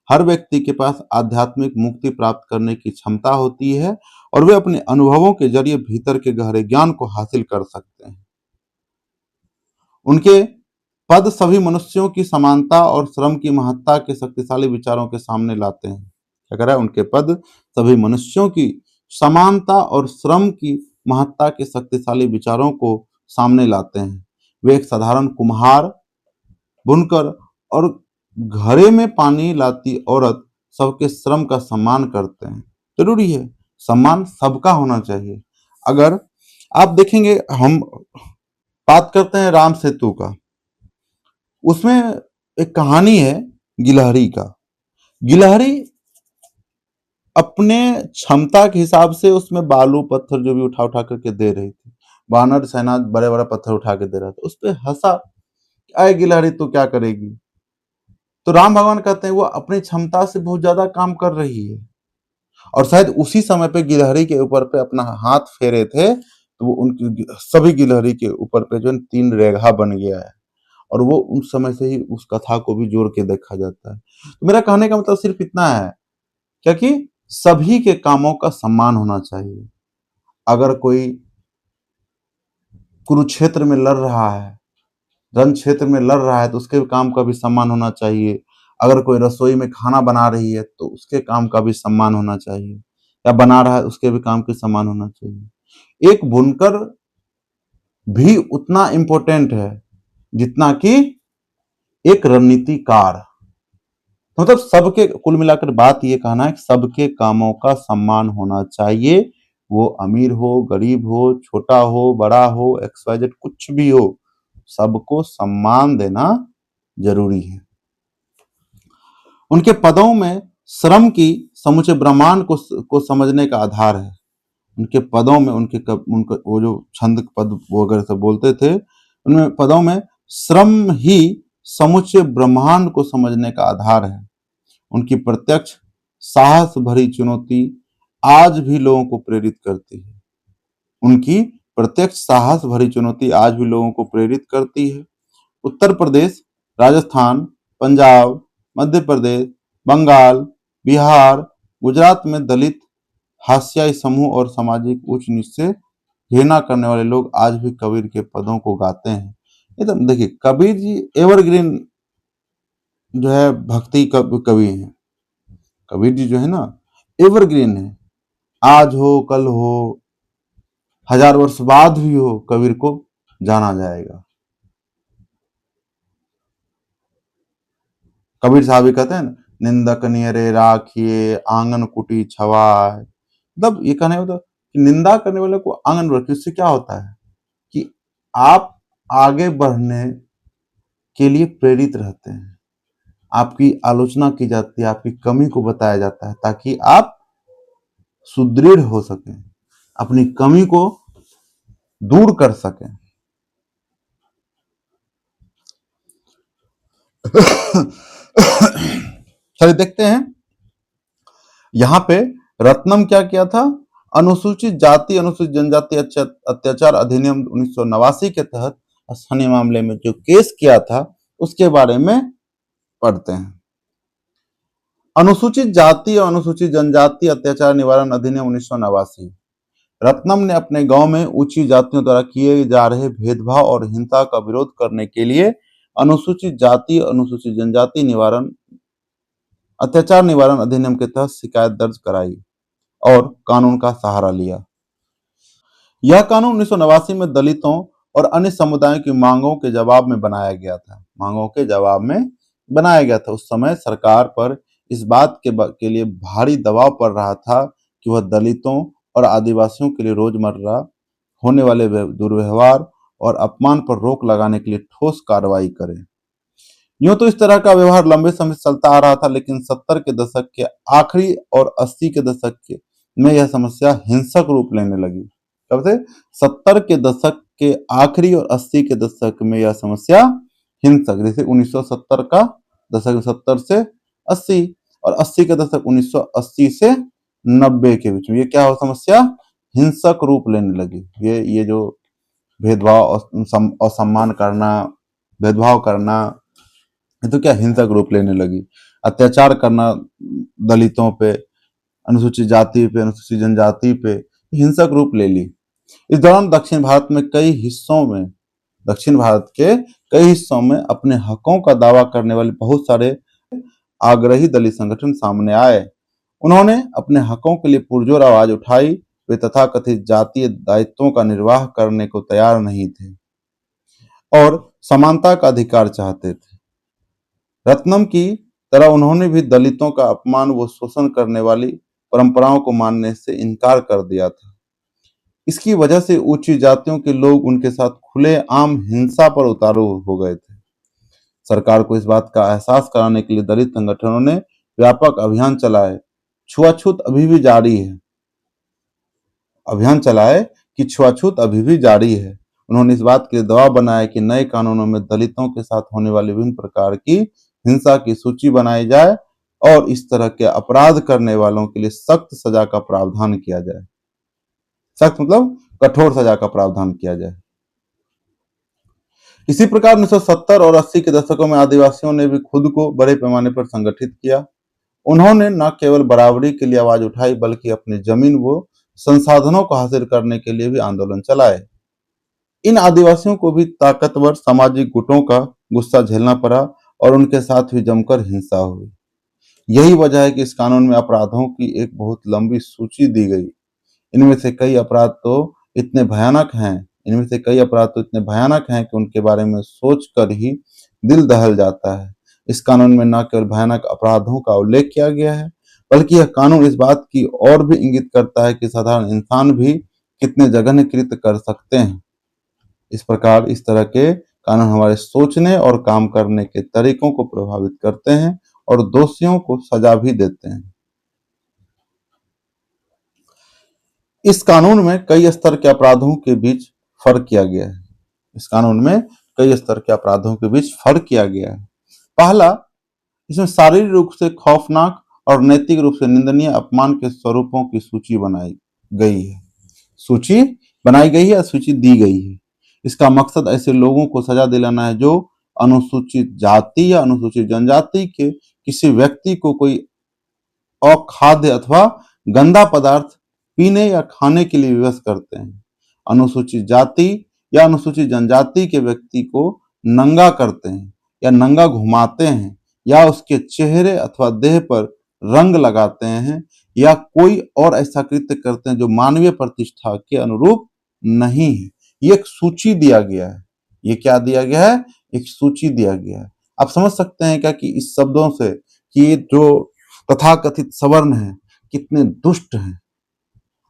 हर व्यक्ति के पास आध्यात्मिक मुक्ति प्राप्त करने की क्षमता होती है और वे अपने अनुभवों के जरिए भीतर के गहरे ज्ञान को हासिल कर सकते हैं। उनके पद सभी मनुष्यों की समानता और श्रम की महत्ता के शक्तिशाली विचारों के सामने लाते हैं। क्या कह रहा है? उनके पद सभी मनुष्यों की समानता और श्रम की महत्ता के शक्तिशाली विचारों को सामने लाते हैं। वे एक साधारण कुम्हार, बुनकर और घड़े में पानी लाती औरत सबके श्रम का सम्मान करते हैं। जरूरी है, सम्मान सबका होना चाहिए। अगर आप देखेंगे, हम बात करते हैं राम सेतु का, उसमें एक कहानी है गिलहरी का। गिलहरी अपने क्षमता के हिसाब से उसमें बालू पत्थर जो भी उठा उठा करके दे रही थी। वानर सेना बड़े बड़े पत्थर उठा के दे रहा था, उस पर हंसा, अरे गिलहरी तो क्या करेगी? तो राम भगवान कहते हैं वो अपनी क्षमता से बहुत ज्यादा काम कर रही है। और शायद उसी समय पे गिलहरी के ऊपर पे अपना हाथ फेरे थे, तो वो उनकी सभी गिलहरी के ऊपर पे जो 3 रेखा बन गया है। और वो उस समय से ही उस कथा को भी जोड़ के देखा जाता है। तो मेरा कहने का मतलब सिर्फ इतना है, क्या कि सभी के कामों का सम्मान होना चाहिए। अगर कोई कुरुक्षेत्र में लड़ रहा है, रण क्षेत्र में लड़ रहा है, तो उसके काम का भी सम्मान होना चाहिए। अगर कोई रसोई में खाना बना रही है तो उसके काम का भी सम्मान होना चाहिए, या बना रहा है उसके भी काम का सम्मान होना चाहिए। एक बुनकर भी उतना इंपॉर्टेंट है जितना कि एक रणनीतिकार। मतलब सबके, कुल मिलाकर बात ये कहना है कि सबके कामों का सम्मान होना चाहिए। वो अमीर हो, गरीब हो, छोटा हो, बड़ा हो, एक्सवाइजेड कुछ भी हो, सबको सम्मान देना जरूरी है। उनके पदों में श्रम की समूचे ब्रह्मांड को समझने का आधार है। उनके पदों में उनके वो जो छंद पद वगैरह सब बोलते थे, उनमें पदों में श्रम ही समूचे ब्रह्मांड को समझने का आधार है। उनकी प्रत्यक्ष साहस भरी चुनौती आज भी लोगों को प्रेरित करती है। उनकी प्रत्यक्ष साहस भरी चुनौती आज भी लोगों को प्रेरित करती है। उत्तर प्रदेश, राजस्थान, पंजाब, मध्य प्रदेश, बंगाल, बिहार, गुजरात में दलित, हास्याई समूह और सामाजिक ऊंच नीच से घृणा करने वाले लोग आज भी कबीर के पदों को गाते हैं। एकदम देखिए, कबीर जी एवरग्रीन जो है भक्ति कवि हैं। कबीर जी जो है ना, एवरग्रीन है। आज हो, कल हो, 1000 वर्ष बाद भी हो, कबीर को जाना जाएगा। कबीर साहब भी कहते हैं ना, निंदक नियरे राखिए आंगन कुटी छवाए। मतलब ये कहने होता कि निंदा करने वाले को आंगन रखिए। इससे क्या होता है कि आप आगे बढ़ने के लिए प्रेरित रहते हैं। आपकी आलोचना की जाती है, आपकी कमी को बताया जाता है ताकि आप सुदृढ़ हो सकें, अपनी कमी को दूर कर सकें। चलिए देखते हैं यहां पे रत्नम क्या किया था। अनुसूचित जाति अनुसूचित जनजाति अत्याचार अधिनियम 1989 के तहत स्थानीय मामले में जो केस किया था उसके बारे में पढ़ते हैं। अनुसूचित जाति और अनुसूचित जनजाति अत्याचार निवारण अधिनियम 1989। रत्नम ने अपने गांव में ऊंची जातियों द्वारा किए जा रहे भेदभाव और हिंसा का विरोध करने के लिए अनुसूचित जाति अनुसूचित जनजाति निवारण अत्याचार निवारण अधिनियम के तहत शिकायत दर्ज कराई। और कानून का सहारा लिया। यह कानून 1989 में दलितों और अन्य समुदायों की मांगों के जवाब में बनाया गया था। मांगों के जवाब में बनाया गया था। उस समय सरकार पर इस बात के लिए भारी दबाव पड़ रहा था कि वह दलितों और आदिवासियों के लिए रोजमर्रा होने वाले दुर्व्यवहार और अपमान पर रोक लगाने के लिए ठोस कार्रवाई करे। यूं तो इस तरह का व्यवहार लंबे समय से चलता आ रहा था, लेकिन 70 के दशक के आखिरी और 80 के दशक में यह समस्या हिंसक रूप लेने लगी। कब से? 70 के दशक के आखिरी और 80 के दशक में यह समस्या हिंसक, जैसे 1970 का दशक 70 से 80 और 80 का दशक 1980 से 90 के बीच में ये क्या हो समस्या हिंसक रूप लेने लगी। ये जो भेदभाव और असम्मान करना, भेदभाव करना, ये तो क्या हिंसक रूप लेने लगी। अत्याचार करना दलितों पे, अनुसूचित जाति पे, अनुसूचित जनजाति पे हिंसक रूप ले ली। इस दौरान दक्षिण भारत के कई हिस्सों में अपने हकों का दावा करने वाले बहुत सारे आग्रही दलित संगठन सामने आए। उन्होंने अपने हकों के लिए पुरजोर आवाज उठाई। वे तथाकथित जातीय दायित्वों का निर्वाह करने को तैयार नहीं थे और समानता का अधिकार चाहते थे। रत्नम की तरह उन्होंने भी दलितों का अपमान व शोषण करने वाली परंपराओं को मानने से इनकार कर दिया था। इसकी वजह से उच्च जातियों के लोग उनके साथ खुलेआम हिंसा पर उतारू हो गए थे। सरकार को इस बात का एहसास कराने के लिए दलित संगठनों ने व्यापक अभियान चलाए। छुआछूत अभी भी जारी है। छुआछूत अभी भी जारी है। उन्होंने इस बात के लिए दबाव बनाया कि नए कानूनों में दलितों के साथ होने वाली विभिन्न प्रकार की हिंसा की सूची बनाई जाए और इस तरह के अपराध करने वालों के लिए सख्त सजा का प्रावधान किया जाए। सख्त मतलब कठोर सजा का प्रावधान किया जाए। इसी प्रकार 1970 और 80 के दशकों में आदिवासियों ने भी खुद को बड़े पैमाने पर संगठित किया। उन्होंने न केवल बराबरी के लिए आवाज उठाई, बल्कि अपनी जमीन व संसाधनों को हासिल करने के लिए भी आंदोलन चलाए। इन आदिवासियों को भी ताकतवर सामाजिक गुटों का गुस्सा झेलना पड़ा और उनके साथ भी जमकर हिंसा हुई। यही वजह है कि इस कानून में अपराधों की एक बहुत लंबी सूची दी गई। इनमें से कई अपराध तो इतने भयानक हैं कि उनके बारे में सोचकर ही दिल दहल जाता है। इस कानून में न केवल भयानक अपराधों का उल्लेख किया गया है, बल्कि यह कानून इस बात की ओर भी इंगित करता है कि साधारण इंसान भी कितने जघन्य कृत्य कर सकते हैं। इस प्रकार इस तरह के कानून हमारे सोचने और काम करने के तरीकों को प्रभावित करते हैं और दोषियों को सजा भी देते हैं। इस कानून में कई स्तर के अपराधों के बीच फर्क किया गया है। पहला, इसमें शारीरिक रूप से खौफनाक और नैतिक रूप से निंदनीय अपमान के स्वरूपों की सूची बनाई गई है, सूची दी गई है। इसका मकसद ऐसे लोगों को सजा दिलाना है जो अनुसूचित जाति या अनुसूचित जनजाति के किसी व्यक्ति को कोई अखाद्य अथवा गंदा पदार्थ पीने या खाने के लिए विवश करते हैं। अनुसूचित जाति या अनुसूचित जनजाति के व्यक्ति को नंगा करते हैं या नंगा घुमाते हैं या उसके चेहरे अथवा देह पर रंग लगाते हैं या कोई और ऐसा कृत्य करते हैं जो मानवीय प्रतिष्ठा के अनुरूप नहीं है। ये एक सूची दिया गया है। ये क्या दिया गया है? एक सूची दिया गया है। आप समझ सकते हैं क्या कि इस शब्दों से कि ये जो तथाकथित सवर्ण है कितने दुष्ट हैं।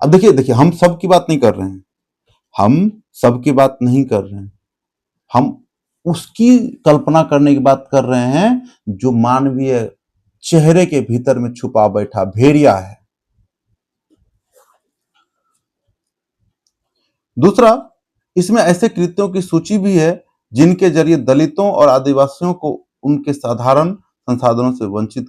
अब देखिए हम सबकी बात नहीं कर रहे हैं, हम उसकी कल्पना करने की बात कर रहे हैं जो मानवीय चेहरे के भीतर में छुपा बैठा भेड़िया है। दूसरा, इसमें ऐसे कृत्यों की सूची भी है जिनके जरिए दलितों और आदिवासियों को उनके साधारण संसाधनों से वंचित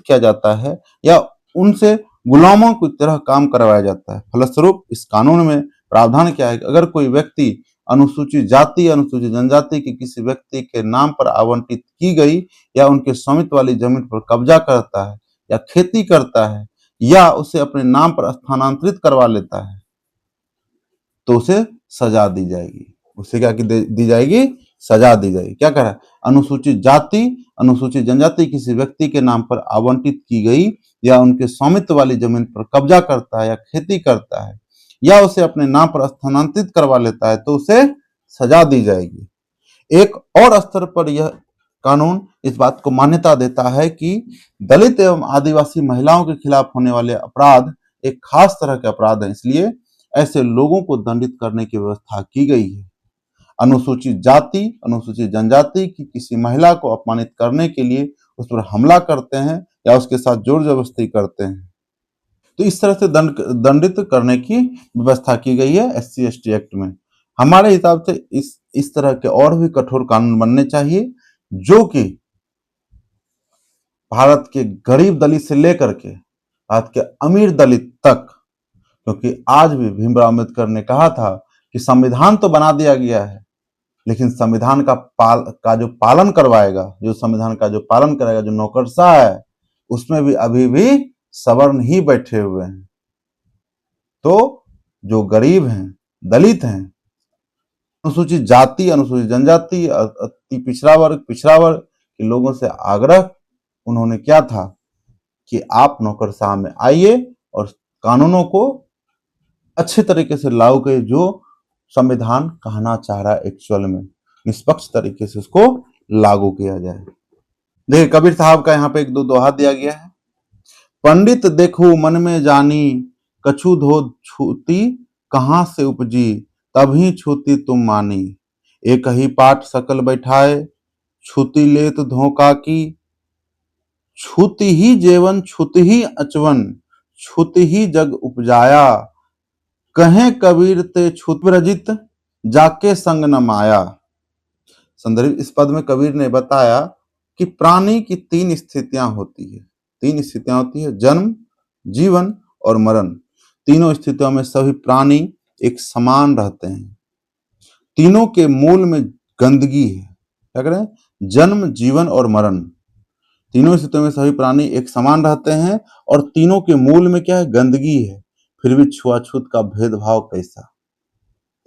किया जाता है या उनसे गुलामों की तरह काम करवाया जाता है। फलस्वरूप इस कानून में प्रावधान क्या है कि अगर कोई व्यक्ति अनुसूचित जाति या अनुसूचित जनजाति के किसी व्यक्ति के नाम पर आवंटित की गई या उनके स्वामित्व वाली जमीन पर कब्जा करता है या खेती करता है या उसे अपने नाम पर स्थानांतरित करवा लेता है तो उसे सजा दी जाएगी। सजा दी जाएगी। क्या कह रहा है? अनुसूचित जाति, अनुसूचित जनजाति किसी व्यक्ति के नाम पर आवंटित की गई या उनके स्वामित्व वाली जमीन पर कब्जा करता है या खेती करता है या उसे अपने नाम पर स्थानांतरित करवा लेता है तो उसे सजा दी जाएगी। एक और स्तर पर यह कानून इस बात को मान्यता देता है कि दलित एवं आदिवासी महिलाओं के खिलाफ होने वाले अपराध एक खास तरह के अपराध हैं, इसलिए ऐसे लोगों को दंडित करने की व्यवस्था की गई है। अनुसूचित जाति, अनुसूचित जनजाति की किसी महिला को अपमानित करने के लिए उस पर हमला करते हैं या उसके साथ जोर जबरदस्ती करते हैं तो इस तरह से दंडित करने की व्यवस्था की गई है SC ST एक्ट में। हमारे हिसाब से इस तरह के और भी कठोर कानून बनने चाहिए जो कि भारत के गरीब दलित से लेकर के भारत के अमीर दलित तक, क्योंकि आज भी भीमराव अम्बेडकर ने कहा था कि संविधान तो बना दिया गया है लेकिन संविधान का जो पालन करवाएगा, जो संविधान का जो पालन करेगा, जो नौकरशाह है, उसमें भी अभी भी सवर्ण ही बैठे हुए हैं। तो जो गरीब हैं, दलित हैं, अनुसूचित जाति, अनुसूचित जनजाति, अति पिछड़ा वर्ग के लोगों से आग्रह उन्होंने क्या था कि आप नौकरशाह में आइए और कानूनों को अच्छे तरीके से लागू करिए जो संविधान कहना चाह रहा है, एक्चुअल में निष्पक्ष तरीके से उसको लागू किया जाए। देखिए कबीर साहब का यहाँ पे एक दो दोहा दिया गया है। पंडित देखो मन में जानी, कछु धो छूती कहाँ से उपजी, तभी छूती तुम मानी। एक ही पाठ सकल बैठाए, छूती लेत धोखा की। छूती ही जेवन, छूती ही अचवन, छूती ही जग उपजाया। कहें कबीर ते छूत रजित, जाके संग न माया। संदर्भ इस पद में कबीर ने बताया कि प्राणी की तीन स्थितियां होती है। तीन स्थितियां होती है, जन्म, जीवन और मरण। तीनों स्थितियों में सभी प्राणी एक समान रहते हैं। तीनों के मूल में गंदगी है। क्या करें? जन्म, जीवन और मरण। तीनों स्थितियों में सभी प्राणी एक समान रहते हैं और तीनों के मूल में क्या है? गंदगी है। फिर भी छुआछूत का भेदभाव कैसा?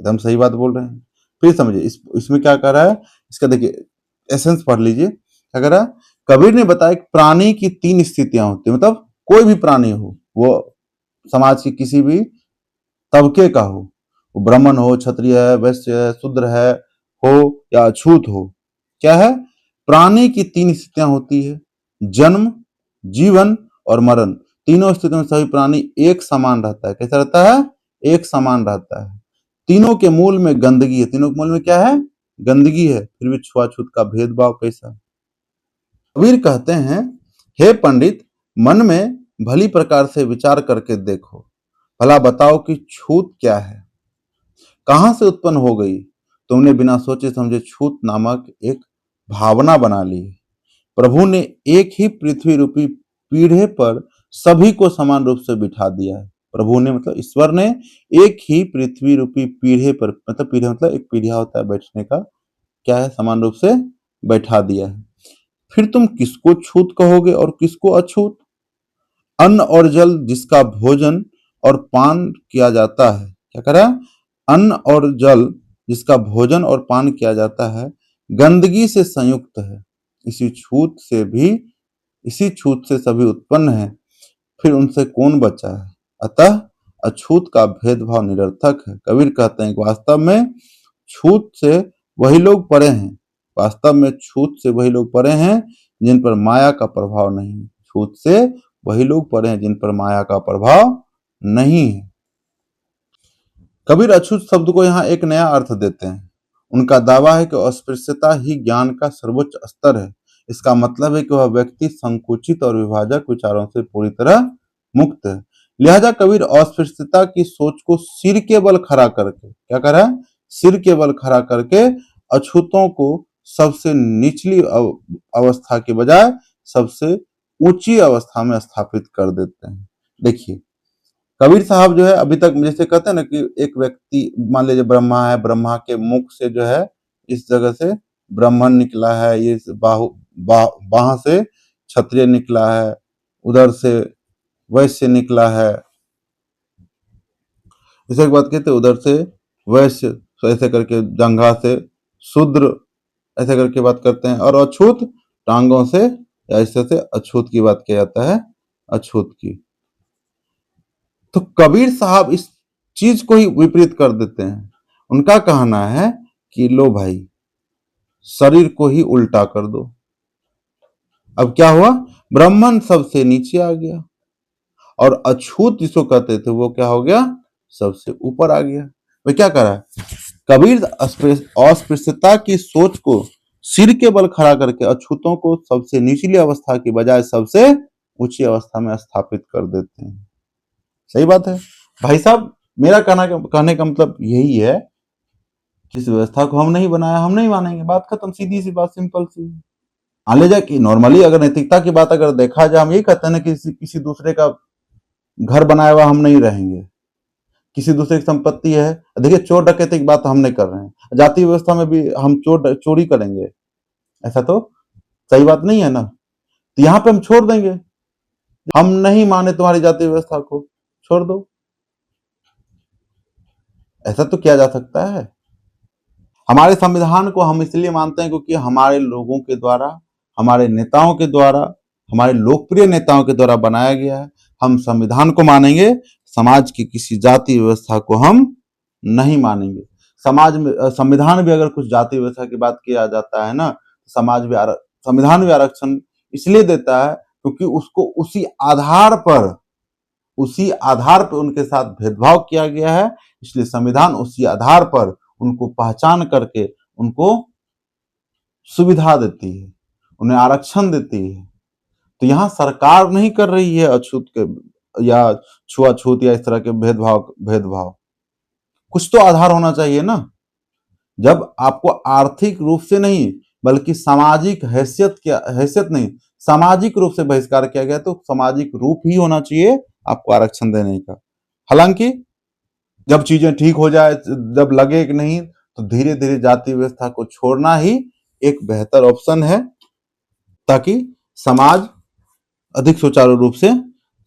एकदम सही बात बोल रहे हैं। फिर समझिए इसमें क्या कर रहा है, इसका देखिए एसेंस पढ़ लीजिए। क्या कर रहा है? कबीर ने बताया कि प्राणी की तीन स्थितियां होती है, मतलब कोई भी प्राणी हो, वो समाज के किसी भी तबके का हो, वो ब्राह्मण हो, क्षत्रिय है, वैश्य है, शूद्र है, हो या अछूत हो। क्या है? प्राणी की तीन स्थितियां होती है, जन्म, जीवन और मरण। तीनों स्थितियों में सभी प्राणी एक समान रहता है। कैसा रहता है? एक समान रहता है। तीनों के मूल में गंदगी है। तीनों के मूल में क्या है? गंदगी है। फिर भी छुआछूत का भेदभाव कैसा? कबीर कहते हैं, हे पंडित, मन में भली प्रकार से विचार करके देखो, भला बताओ कि छूत क्या है, कहां से उत्पन्न हो गई। तुमने बिना सोचे समझे छूत नामक एक भावना बना ली। प्रभु ने एक ही पृथ्वी रूपी पीढ़े पर सभी को समान रूप से बिठा दिया है। प्रभु ने मतलब ईश्वर ने एक ही पृथ्वी रूपी पीढ़े पर, मतलब पीढ़े मतलब एक पीढ़िया होता है बैठने का, क्या है? समान रूप से बैठा दिया है। फिर तुम किसको छूत कहोगे और किसको अछूत? अन्न और जल जिसका भोजन और पान किया जाता है, क्या करा? अन्न और जल जिसका भोजन और पान किया जाता है गंदगी से संयुक्त है। इसी छूत से सभी उत्पन्न है, फिर उनसे कौन बचा है? अतः अछूत का भेदभाव निरर्थक है। कबीर कहते हैं कि वास्तव में छूत से वही लोग परे हैं, वास्तव में छूत से वही लोग परे हैं जिन पर माया का प्रभाव नहीं है। छूत से वही लोग परे हैं जिन पर माया का प्रभाव नहीं है। कबीर अछूत शब्द को यहाँ एक नया अर्थ देते हैं। उनका दावा है कि अस्पृश्यता ही ज्ञान का सर्वोच्च स्तर है। इसका मतलब है कि वह व्यक्ति संकुचित और विभाजक विचारों से पूरी तरह मुक्त है। लिहाजा कबीर अस्पृश्यता की सोच को सिर के बल खड़ा करके, क्या कर रहा है? सिर के बल खड़ा करके अछूतों को सबसे निचली अवस्था के बजाय सबसे ऊंची अवस्था में स्थापित कर देते हैं। देखिए कबीर साहब जो है अभी तक जैसे कहते हैं ना कि एक व्यक्ति मान लीजिए ब्रह्मा है, ब्रह्मा के मुख से जो है इस जगह से ब्राह्मण निकला है, ये बाह से क्षत्रिय निकला है, उधर से वैश्य निकला है, ऐसे बात कहते हैं, उधर से वैश्य, तो ऐसे करके जंघा से शूद्र, ऐसे करके बात करते हैं। और अछूत टांगों से या ऐसे से अछूत की बात किया जाता है अछूत की। तो कबीर साहब इस चीज को ही विपरीत कर देते हैं। उनका कहना है कि लो भाई, शरीर को ही उल्टा कर दो। अब क्या हुआ, ब्राह्मण सबसे नीचे आ गया और अछूत जिसको कहते थे वो क्या हो गया, सबसे ऊपर आ गया। वह क्या करा, कबीर अस्पृश्यता की सोच को सिर के बल खड़ा करके अछूतों को सबसे निचली अवस्था की बजाय सबसे ऊंची अवस्था में स्थापित कर देते हैं। सही बात है भाई साहब। मेरा कहने का मतलब यही है, जिस व्यवस्था को हम नहीं बनाया हम नहीं मानेंगे, बात खत्म, सीधी सी बात, सिंपल सी। मान लीजिए कि नॉर्मली अगर नैतिकता की बात अगर देखा जाए, हम यही कहते हैं ना कि किसी दूसरे का घर बनाया हुआ हम नहीं रहेंगे, किसी दूसरे की संपत्ति है। देखिए, चोर डकैती की बात हम नहीं कर रहे हैं, जाति व्यवस्था में भी हम चोरी करेंगे, ऐसा तो सही बात नहीं है ना। तो यहाँ पे हम छोड़ देंगे, हम नहीं माने तुम्हारी जाति व्यवस्था को, छोड़ दो, ऐसा तो किया जा सकता है। हमारे संविधान को हम इसलिए मानते हैं क्योंकि हमारे लोगों के द्वारा, हमारे नेताओं के द्वारा, हमारे लोकप्रिय नेताओं के द्वारा बनाया गया है। हम संविधान को मानेंगे, समाज की किसी जाति व्यवस्था को हम नहीं मानेंगे। समाज में संविधान भी अगर कुछ जाति व्यवस्था की बात किया जाता है ना, संविधान भी आरक्षण इसलिए देता है क्योंकि उसको उसी आधार पर उनके साथ भेदभाव किया गया है। इसलिए संविधान उसी आधार पर उनको पहचान करके उनको सुविधा देती है, उन्हें आरक्षण देती है। तो यहाँ सरकार नहीं कर रही है अछूत के या छुआछूत या इस तरह के भेदभाव। कुछ तो आधार होना चाहिए ना। जब आपको आर्थिक रूप से नहीं बल्कि सामाजिक हैसियत नहीं, सामाजिक रूप से बहिष्कार किया गया, तो सामाजिक रूप ही होना चाहिए आपको आरक्षण देने का। हालांकि जब चीजें ठीक हो जाए, जब लगे कि नहीं, तो धीरे धीरे जाति व्यवस्था को छोड़ना ही एक बेहतर ऑप्शन है, ताकि समाज अधिक सुचारू रूप से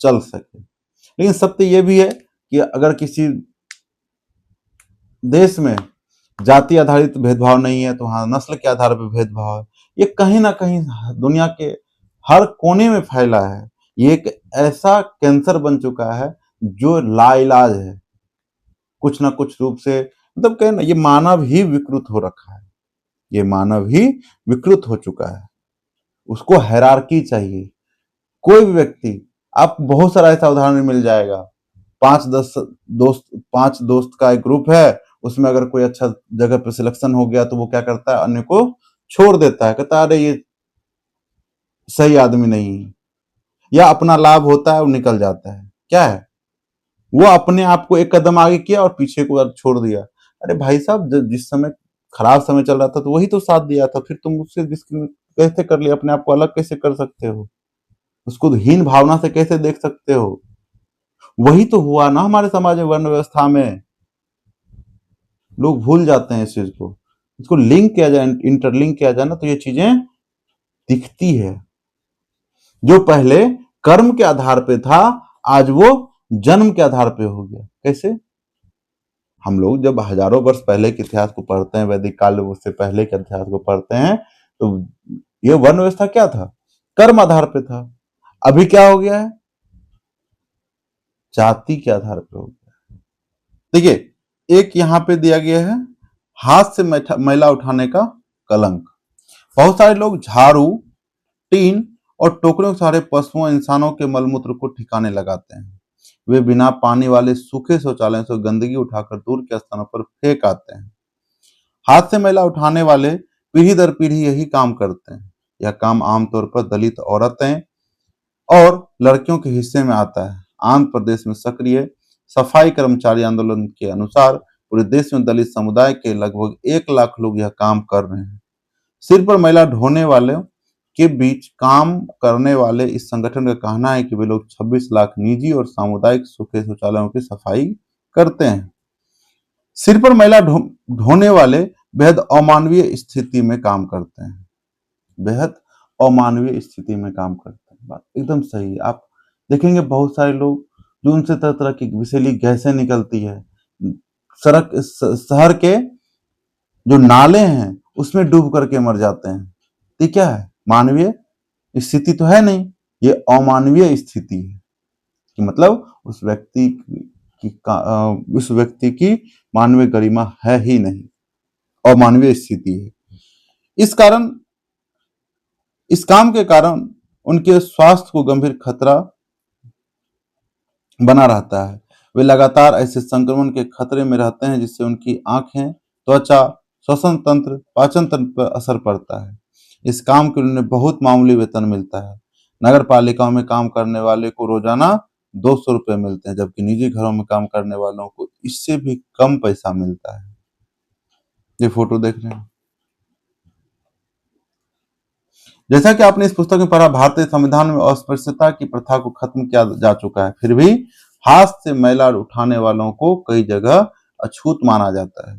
चल सके। लेकिन सत्य यह भी है कि अगर किसी देश में जाति आधारित भेदभाव नहीं है, तो हाँ, नस्ल के आधार पर भेदभाव है। ये कहीं ना कहीं दुनिया के हर कोने में फैला है। ये एक ऐसा कैंसर बन चुका है जो लाइलाज है, कुछ ना कुछ रूप से। मतलब कहें ना, ये मानव ही विकृत हो रखा है, ये मानव ही विकृत हो चुका है। उसको हायरार्की चाहिए। कोई भी व्यक्ति, आप बहुत सारा ऐसा उदाहरण मिल जाएगा, 5 दोस्त का एक ग्रुप है, उसमें अगर कोई अच्छा जगह पे सिलेक्शन हो गया तो वो क्या करता है, अन्य को छोड़ देता है, कहता है अरे ये सही आदमी नहीं है, या अपना लाभ होता है वो निकल जाता है। क्या है, वो अपने आप को एक कदम आगे किया और पीछे को छोड़ दिया। अरे भाई साहब, जिस समय खराब समय चल रहा था तो वही तो साथ दिया था, फिर तुम उससे कैसे कर लिया, अपने आप को अलग कैसे कर सकते हो, उसको हीन भावना से कैसे देख सकते हो। वही तो हुआ ना हमारे समाज में, वर्ण व्यवस्था में। लोग भूल जाते हैं इस चीज को। इसको लिंक किया जाए, इंटरलिंक किया जाए ना, तो ये चीजें दिखती है। जो पहले कर्म के आधार पे था, आज वो जन्म के आधार पे हो गया। कैसे, हम लोग जब हजारों वर्ष पहले के इतिहास को पढ़ते हैं, वैदिक काल से पहले के इतिहास को पढ़ते हैं, तो ये वर्ण व्यवस्था क्या था, कर्म आधार पे था। अभी क्या हो गया है, जाति के आधार पे हो गया। देखिए, एक यहां पे दिया गया है, हाथ से मैला उठाने का कलंक। बहुत सारे लोग झाड़ू, टीन और टोकरियों के सहारे पशुओं इंसानों के मलमूत्र को ठिकाने लगाते हैं। वे बिना पानी वाले सूखे शौचालयों से गंदगी उठाकर दूर के स्थानों पर फेंक आते हैं। हाथ से मैला उठाने वाले पीढ़ी दर पीढ़ी यही काम करते हैं। यह काम आमतौर पर दलित औरतें और लड़कियों के हिस्से में आता है। आंध्र प्रदेश में सक्रिय सफाई कर्मचारी आंदोलन के अनुसार पूरे देश में दलित समुदाय के लगभग 1 लाख लोग यह काम कर रहे हैं। सिर पर मैला ढोने वाले के बीच काम करने वाले इस संगठन का कहना है कि वे लोग 26 लाख निजी और सामुदायिक सूखे शौचालयों की सफाई करते हैं। सिर पर मैला ढोने वाले बेहद अमानवीय स्थिति में काम करते हैं, बेहद अमानवीय स्थिति में काम करते हैं। बात एकदम सही है। आप देखेंगे बहुत सारे लोग जो उनसे तरह तरह की विषैली गैसें निकलती है, शहर के जो नाले हैं उसमें डूब करके मर जाते हैं। ये क्या है, मानवीय स्थिति तो है नहीं। ये अमानवीय स्थिति है कि मतलब उस व्यक्ति की मानवीय गरिमा है ही नहीं, अमानवीय स्थिति है। इस काम के कारण उनके स्वास्थ्य को गंभीर खतरा बना रहता है। वे लगातार ऐसे संक्रमण के खतरे में रहते हैं जिससे उनकी आंखें, त्वचा, श्वसन तंत्र, पाचन तंत्र पर असर पड़ता है। इस काम के लिए उन्हें बहुत मामूली वेतन मिलता है। नगर पालिकाओं में काम करने वाले को रोजाना 200 रुपए मिलते हैं, जबकि निजी घरों में काम करने वालों को इससे भी कम पैसा मिलता है। ये फोटो देख रहे हैं। जैसा कि आपने इस पुस्तक में पढ़ा, भारतीय संविधान में अस्पृश्यता की प्रथा को खत्म किया जा चुका है, फिर भी हाथ से मैला उठाने वालों को कई जगह अछूत माना जाता है।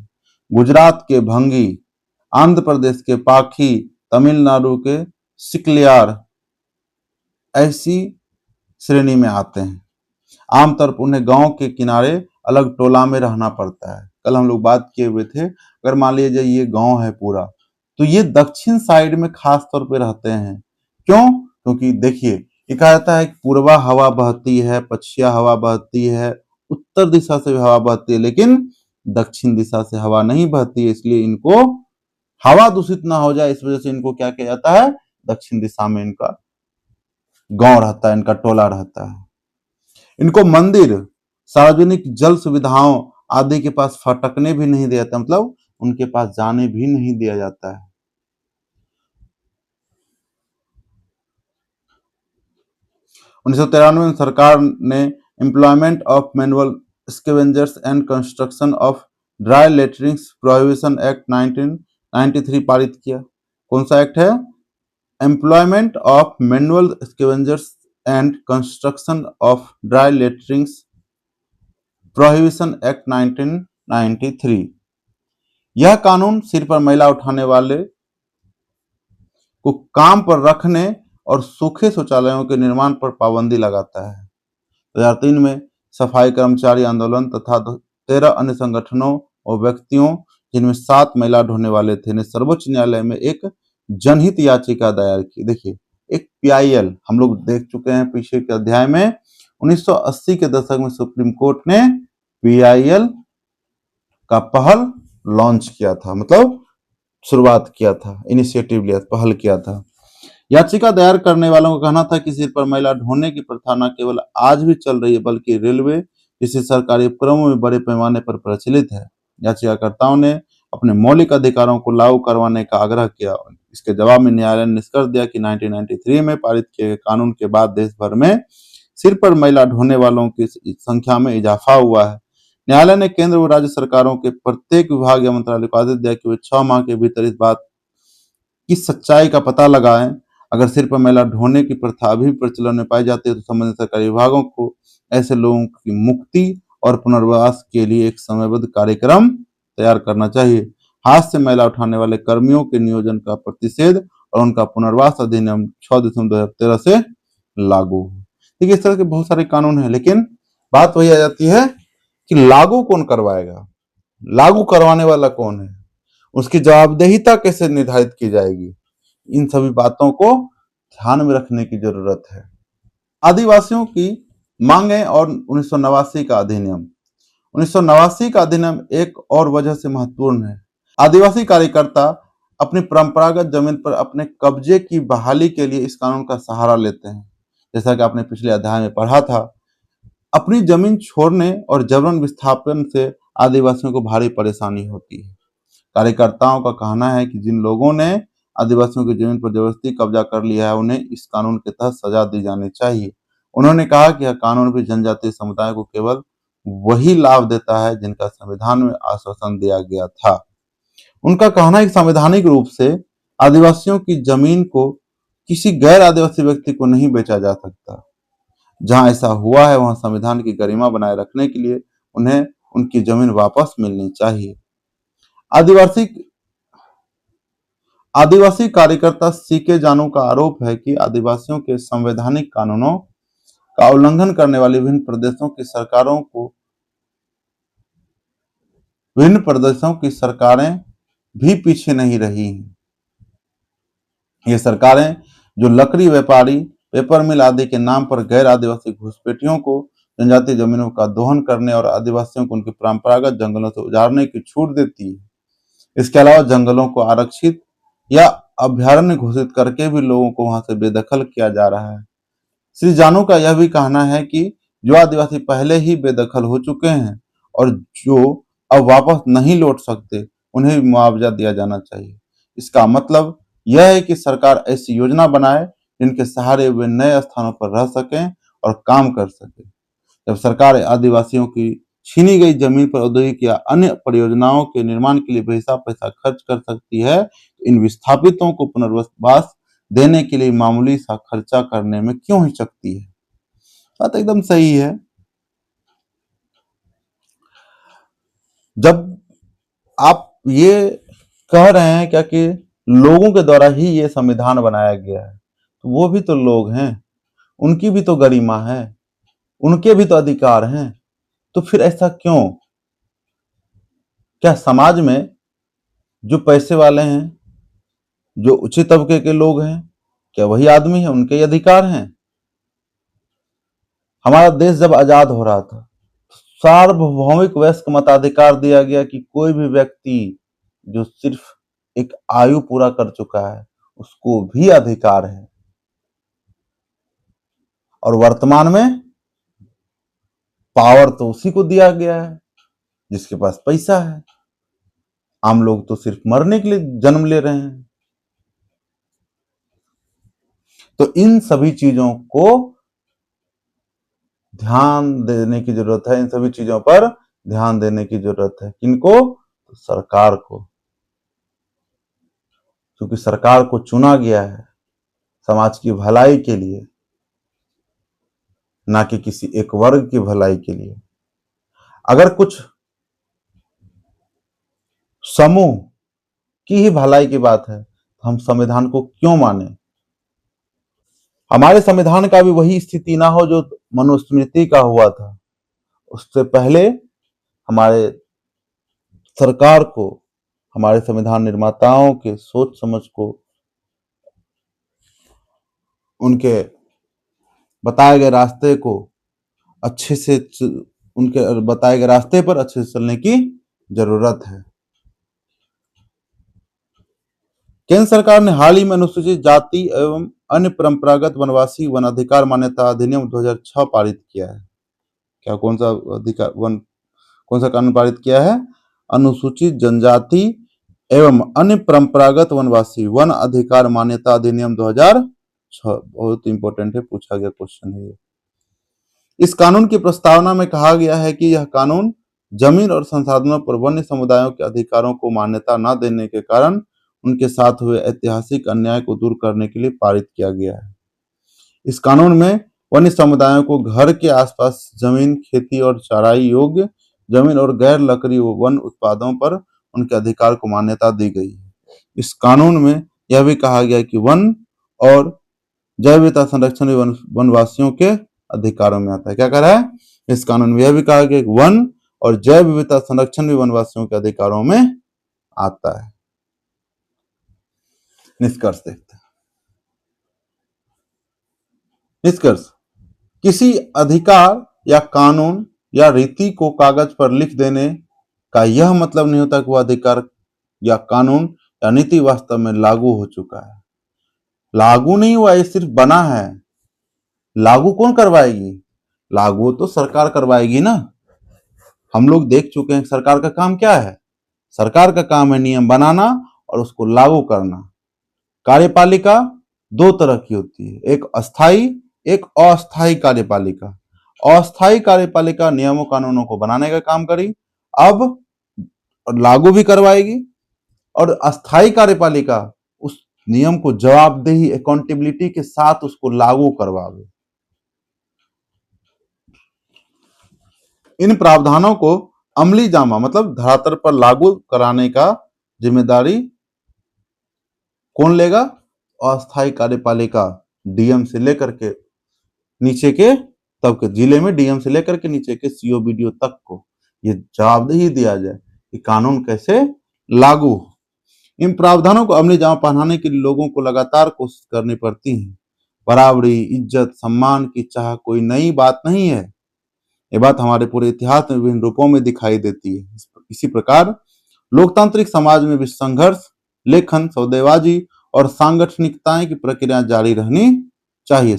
गुजरात के भंगी, आंध्र प्रदेश के पाखी, तमिलनाडु के सिकलियार ऐसी श्रेणी में आते हैं। आमतौर पर उन्हें गांव के किनारे अलग टोला में रहना पड़ता है। कल हम लोग बात किए हुए थे, अगर मान लीजिए ये गांव है पूरा, तो ये दक्षिण साइड में खास तौर पे रहते हैं। क्यों? क्योंकि देखिए, ये कहा जाता है कि पूर्वा हवा बहती है, पश्चिमा हवा बहती है, उत्तर दिशा से भी हवा बहती है, लेकिन दक्षिण दिशा से हवा नहीं बहती है। इसलिए इनको हवा दूषित ना हो जाए, इस वजह से इनको क्या किया जाता है, दक्षिण दिशा में इनका गांव रहता है, इनका टोला रहता है। इनको मंदिर, सार्वजनिक जल सुविधाओं आदि के पास फटकने भी नहीं दिया जाता, मतलब उनके पास जाने भी नहीं दिया जाता है। 1993 में सरकार ने employment of manual scavengers and construction of dry लेटरिंग्स prohibition act 1993 पारित किया। कौन सा एक्ट है? Employment of manual scavengers and construction of dry लेटरिंग्स prohibition act 1993। यह कानून सिर पर मैला उठाने वाले को काम पर रखने और सूखे शौचालयों के निर्माण पर पाबंदी लगाता है। 2003 में सफाई कर्मचारी आंदोलन तथा 13 अन्य संगठनों और व्यक्तियों, जिनमें 7 महिला ढोने वाले थे, ने सर्वोच्च न्यायालय में एक जनहित याचिका दायर की। देखिए, एक पीआईएल हम लोग देख चुके हैं पीछे के अध्याय में। 1980 के दशक में सुप्रीम कोर्ट ने पीआईएल का पहल लॉन्च किया था, मतलब शुरुआत किया था, इनिशिएटिव लिया, पहल किया था। याचिका दायर करने वालों का कहना था कि सिर पर मैला ढोने की प्रथा न केवल आज भी चल रही है, बल्कि रेलवे जैसे सरकारी उपक्रमों में बड़े पैमाने पर प्रचलित है। याचिकाकर्ताओं ने अपने मौलिक अधिकारों को लागू करवाने का आग्रह किया। इसके जवाब में न्यायालय ने निष्कर्ष दिया कि 1993 में पारित किए गए कानून के बाद देश भर में सिर पर मैला ढोने वालों की संख्या में इजाफा हुआ है। न्यायालय ने केंद्र व राज्य सरकारों के प्रत्येक विभाग या मंत्रालय को आदेश दिया कि वे 6 माह के भीतर इस बात की सच्चाई का पता लगाएं। अगर सिर पर मैला ढोने की प्रथा अभी भी प्रचलन में पाई जाती है तो संबंधित सरकारी विभागों को ऐसे लोगों की मुक्ति और पुनर्वास के लिए एक समयबद्ध कार्यक्रम तैयार करना चाहिए। हाथ से मैला उठाने वाले कर्मियों के नियोजन का प्रतिषेध और उनका पुनर्वास अधिनियम 6 दिसंबर 2013 से लागू। देखिए, इस तरह के बहुत सारे कानून हैं, लेकिन बात वही आ जाती है कि लागू कौन करवाएगा, लागू करवाने वाला कौन है, उसकी जवाबदेहिता कैसे निर्धारित की जाएगी, इन सभी बातों को ध्यान में रखने की जरूरत है। आदिवासियों की मांगें और 1989 का अधिनियम। 1989 का अधिनियम एक और वजह से महत्वपूर्ण है। आदिवासी कार्यकर्ता अपनी परंपरागत जमीन पर अपने कब्जे की बहाली के लिए इस कानून का सहारा लेते हैं। जैसा कि आपने पिछले अध्याय में पढ़ा था, अपनी जमीन छोड़ने और जबरन विस्थापन से आदिवासियों को भारी परेशानी होती है। कार्यकर्ताओं का कहना है कि जिन लोगों ने आदिवासियों की जमीन पर जबरदस्ती कब्जा कर लिया है, उन्हें इस कानून के तहत सजा दी जानी चाहिए। उन्होंने कहा कि यह कानून भी जनजातीय समुदाय को केवल वही लाभ देता है जिनका संविधान में आश्वासन दिया गया था। उनका कहना है कि संवैधानिक रूप से आदिवासियों की जमीन को किसी गैर आदिवासी व्यक्ति को नहीं बेचा जा सकता। जहां ऐसा हुआ है, वहां संविधान की गरिमा बनाए रखने के लिए उन्हें उनकी जमीन वापस मिलनी चाहिए। आदिवासी आदिवासी कार्यकर्ता सीके जानू का आरोप है कि आदिवासियों के संवैधानिक कानूनों का उल्लंघन करने वाली विभिन्न प्रदेशों की सरकारें भी पीछे नहीं रही हैं। ये सरकारें जो लकड़ी व्यापारी पेपर मिल आदि के नाम पर गैर आदिवासी घुसपैठियों को जनजातीय जमीनों का दोहन करने और आदिवासियों को उनके परंपरागत जंगलों से उजाड़ने की छूट देती है। इसके अलावा जंगलों को आरक्षित या अभयारण्य घोषित करके भी लोगों को वहां से बेदखल किया जा रहा है। श्री जानू का यह भी कहना है कि जो आदिवासी पहले ही बेदखल हो चुके हैं और जो अब वापस नहीं लौट सकते, उन्हें भी मुआवजा दिया जाना चाहिए। इसका मतलब यह है कि सरकार ऐसी योजना बनाए जिनके सहारे वे नए स्थानों पर रह सकें और काम कर सकें। जब सरकार आदिवासियों की छीनी गई जमीन पर औद्योगिक या अन्य परियोजनाओं के निर्माण के लिए बेहिसाब पैसा खर्च कर सकती है, तो इन विस्थापितों को पुनर्वास देने के लिए मामूली सा खर्चा करने में क्यों हिचकती है? बात एकदम सही है। जब आप ये कह रहे हैं क्या कि लोगों के द्वारा ही ये संविधान बनाया गया है, तो वो भी तो लोग हैं, उनकी भी तो गरिमा है, उनके भी तो अधिकार हैं, तो फिर ऐसा क्यों? क्या समाज में जो पैसे वाले हैं, जो उच्च तबके के लोग हैं, क्या वही आदमी है, उनके अधिकार हैं? हमारा देश जब आजाद हो रहा था, सार्वभौमिक वयस्क मताधिकार दिया गया कि कोई भी व्यक्ति जो सिर्फ एक आयु पूरा कर चुका है, उसको भी अधिकार है। और वर्तमान में पावर तो उसी को दिया गया है जिसके पास पैसा है। आम लोग तो सिर्फ मरने के लिए जन्म ले रहे हैं। तो इन सभी चीजों को ध्यान देने की जरूरत है, इन सभी चीजों पर ध्यान देने की जरूरत है। किनको? तो सरकार को, क्योंकि सरकार को चुना गया है समाज की भलाई के लिए, ना कि किसी एक वर्ग की भलाई के लिए। अगर कुछ समूह की ही भलाई की बात है, तो हम संविधान को क्यों माने? हमारे संविधान का भी वही स्थिति ना हो जो मनुस्मृति का हुआ था। उससे पहले हमारे सरकार को, हमारे संविधान निर्माताओं के सोच समझ को, उनके बताए गए रास्ते को अच्छे से, उनके बताए गए रास्ते पर अच्छे से चलने की जरूरत है। केंद्र सरकार ने हाल ही में अनुसूचित जाति एवं अन्य परंपरागत वनवासी वन अधिकार मान्यता अधिनियम 2006 पारित किया है। क्या कौन सा अधिकार कौन सा कानून पारित किया है? अनुसूचित जनजाति एवं अन्य परंपरागत वनवासी वन अधिकार मान्यता अधिनियम 2006। बहुत इंपॉर्टेंट है, पूछा गया क्वेश्चन है ये। इस कानून की प्रस्तावना में कहा गया है कि यह कानून जमीन और संसाधनों पर वन्य समुदायों के अधिकारों को मान्यता न देने के कारण उनके साथ हुए ऐतिहासिक अन्याय को दूर करने के लिए पारित किया गया है। इस कानून में वन्य समुदायों को घर के आसपास जमीन, खेती और चराई योग्य जमीन और गैर लकड़ी व वन उत्पादों पर उनके अधिकार को मान्यता दी गई है। इस कानून में यह भी कहा गया कि वन और जैव विविधता संरक्षण वनवासियों के अधिकारों में आता है। क्या कह रहा है? इस कानून में यह भी कहा गया कि वन और जैव विविधता संरक्षण भी वनवासियों के अधिकारों में आता है। निष्कर्ष देखते हैं। निष्कर्ष: किसी अधिकार या कानून या रीति को कागज पर लिख देने का यह मतलब नहीं होता कि वह अधिकार या कानून या नीति वास्तव में लागू हो चुका है। लागू नहीं हुआ, ये सिर्फ बना है। लागू कौन करवाएगी? लागू तो सरकार करवाएगी ना। हम लोग देख चुके हैं सरकार का काम क्या है। सरकार का काम है नियम बनाना और उसको लागू करना। कार्यपालिका दो तरह की होती है, एक अस्थाई, एक अस्थाई कार्यपालिका। अस्थाई कार्यपालिका नियमों कानूनों को बनाने का काम करी, अब लागू भी करवाएगी। और अस्थाई कार्यपालिका उस नियम को जवाबदेही, अकाउंटेबिलिटी के साथ उसको लागू करवावे। इन प्रावधानों को अमली जामा मतलब धरातल पर लागू कराने का जिम्मेदारी कौन लेगा? अस्थाई कार्यपालिका, डीएम से लेकर के नीचे के तब के जिले में डीएम से लेकर के नीचे के सीओ बीडीओ तक को ये जवाबदेही दिया जाए कि कानून कैसे लागू हो। इन प्रावधानों को अमली जामा पहनाने के लिए लोगों को लगातार कोशिश करनी पड़ती है। बराबरी, इज्जत, सम्मान की चाह कोई नई बात नहीं है। ये बात हमारे पूरे इतिहास में विभिन्न रूपों में दिखाई देती है। इसी प्रकार लोकतांत्रिक समाज में भी संघर्ष, लेखन, सौदेबाजी और सांगठनिकताएं की प्रक्रिया जारी रहनी चाहिए।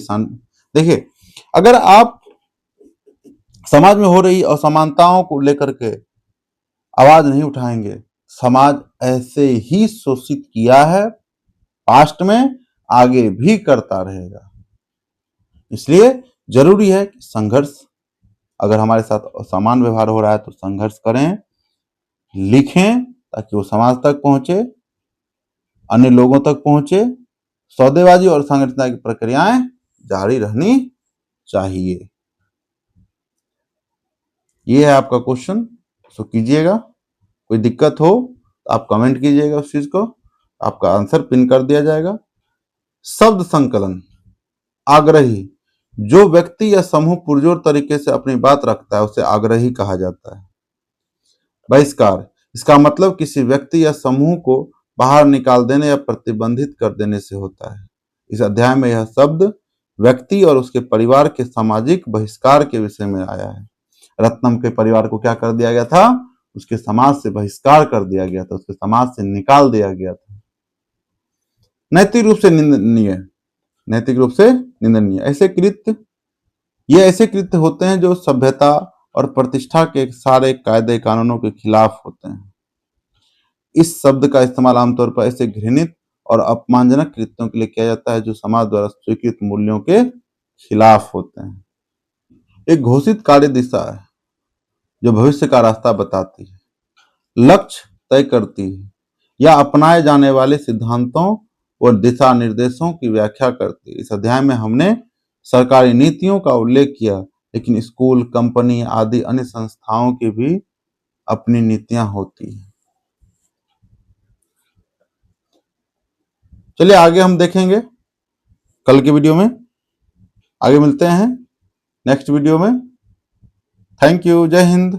देखिए, अगर आप समाज में हो रही असमानताओं को लेकर के आवाज नहीं उठाएंगे, समाज ऐसे ही शोषित किया है पास्ट में, आगे भी करता रहेगा। इसलिए जरूरी है कि संघर्ष, अगर हमारे साथ असमान व्यवहार हो रहा है तो संघर्ष करें, लिखें ताकि वो समाज तक पहुंचे, अन्य लोगों तक पहुंचे। सौदेबाजी और संगठनता की प्रक्रियाएं जारी रहनी चाहिए। ये है आपका क्वेश्चन, सो कीजिएगा। कोई दिक्कत हो तो आप कमेंट कीजिएगा, उस चीज को आपका आंसर पिन कर दिया जाएगा। शब्द संकलन, आग्रही, जो व्यक्ति या समूह पुरजोर तरीके से अपनी बात रखता है उसे आग्रही कहा जाता है। बहिष्कार, इसका मतलब किसी व्यक्ति या समूह को बाहर निकाल देने या प्रतिबंधित कर देने से होता है। इस अध्याय में यह शब्द व्यक्ति और उसके परिवार के सामाजिक बहिष्कार के विषय में आया है। रत्नम के परिवार को क्या कर दिया गया था? उसके समाज से बहिष्कार कर दिया गया था, उसके समाज से निकाल दिया गया था। नैतिक रूप से निंदनीय, नैतिक रूप से निंदनीय ये ऐसे कृत्य होते हैं जो सभ्यता और प्रतिष्ठा के सारे कायदे कानूनों के खिलाफ होते हैं। इस शब्द का इस्तेमाल आमतौर पर ऐसे घृणित और अपमानजनक कृत्यों के लिए किया जाता है जो समाज द्वारा स्वीकृत मूल्यों के खिलाफ होते हैं। एक घोषित कार्य दिशा है जो भविष्य का रास्ता बताती है, लक्ष्य तय करती है या अपनाए जाने वाले सिद्धांतों और दिशा निर्देशों की व्याख्या करती है। इस अध्याय में हमने सरकारी नीतियों का उल्लेख किया, लेकिन स्कूल, कंपनी आदि अन्य संस्थाओं की भी अपनी नीतियां होती हैं। चलिए आगे हम देखेंगे कल की वीडियो में। आगे मिलते हैं नेक्स्ट वीडियो में। Thank you. जय हिंद।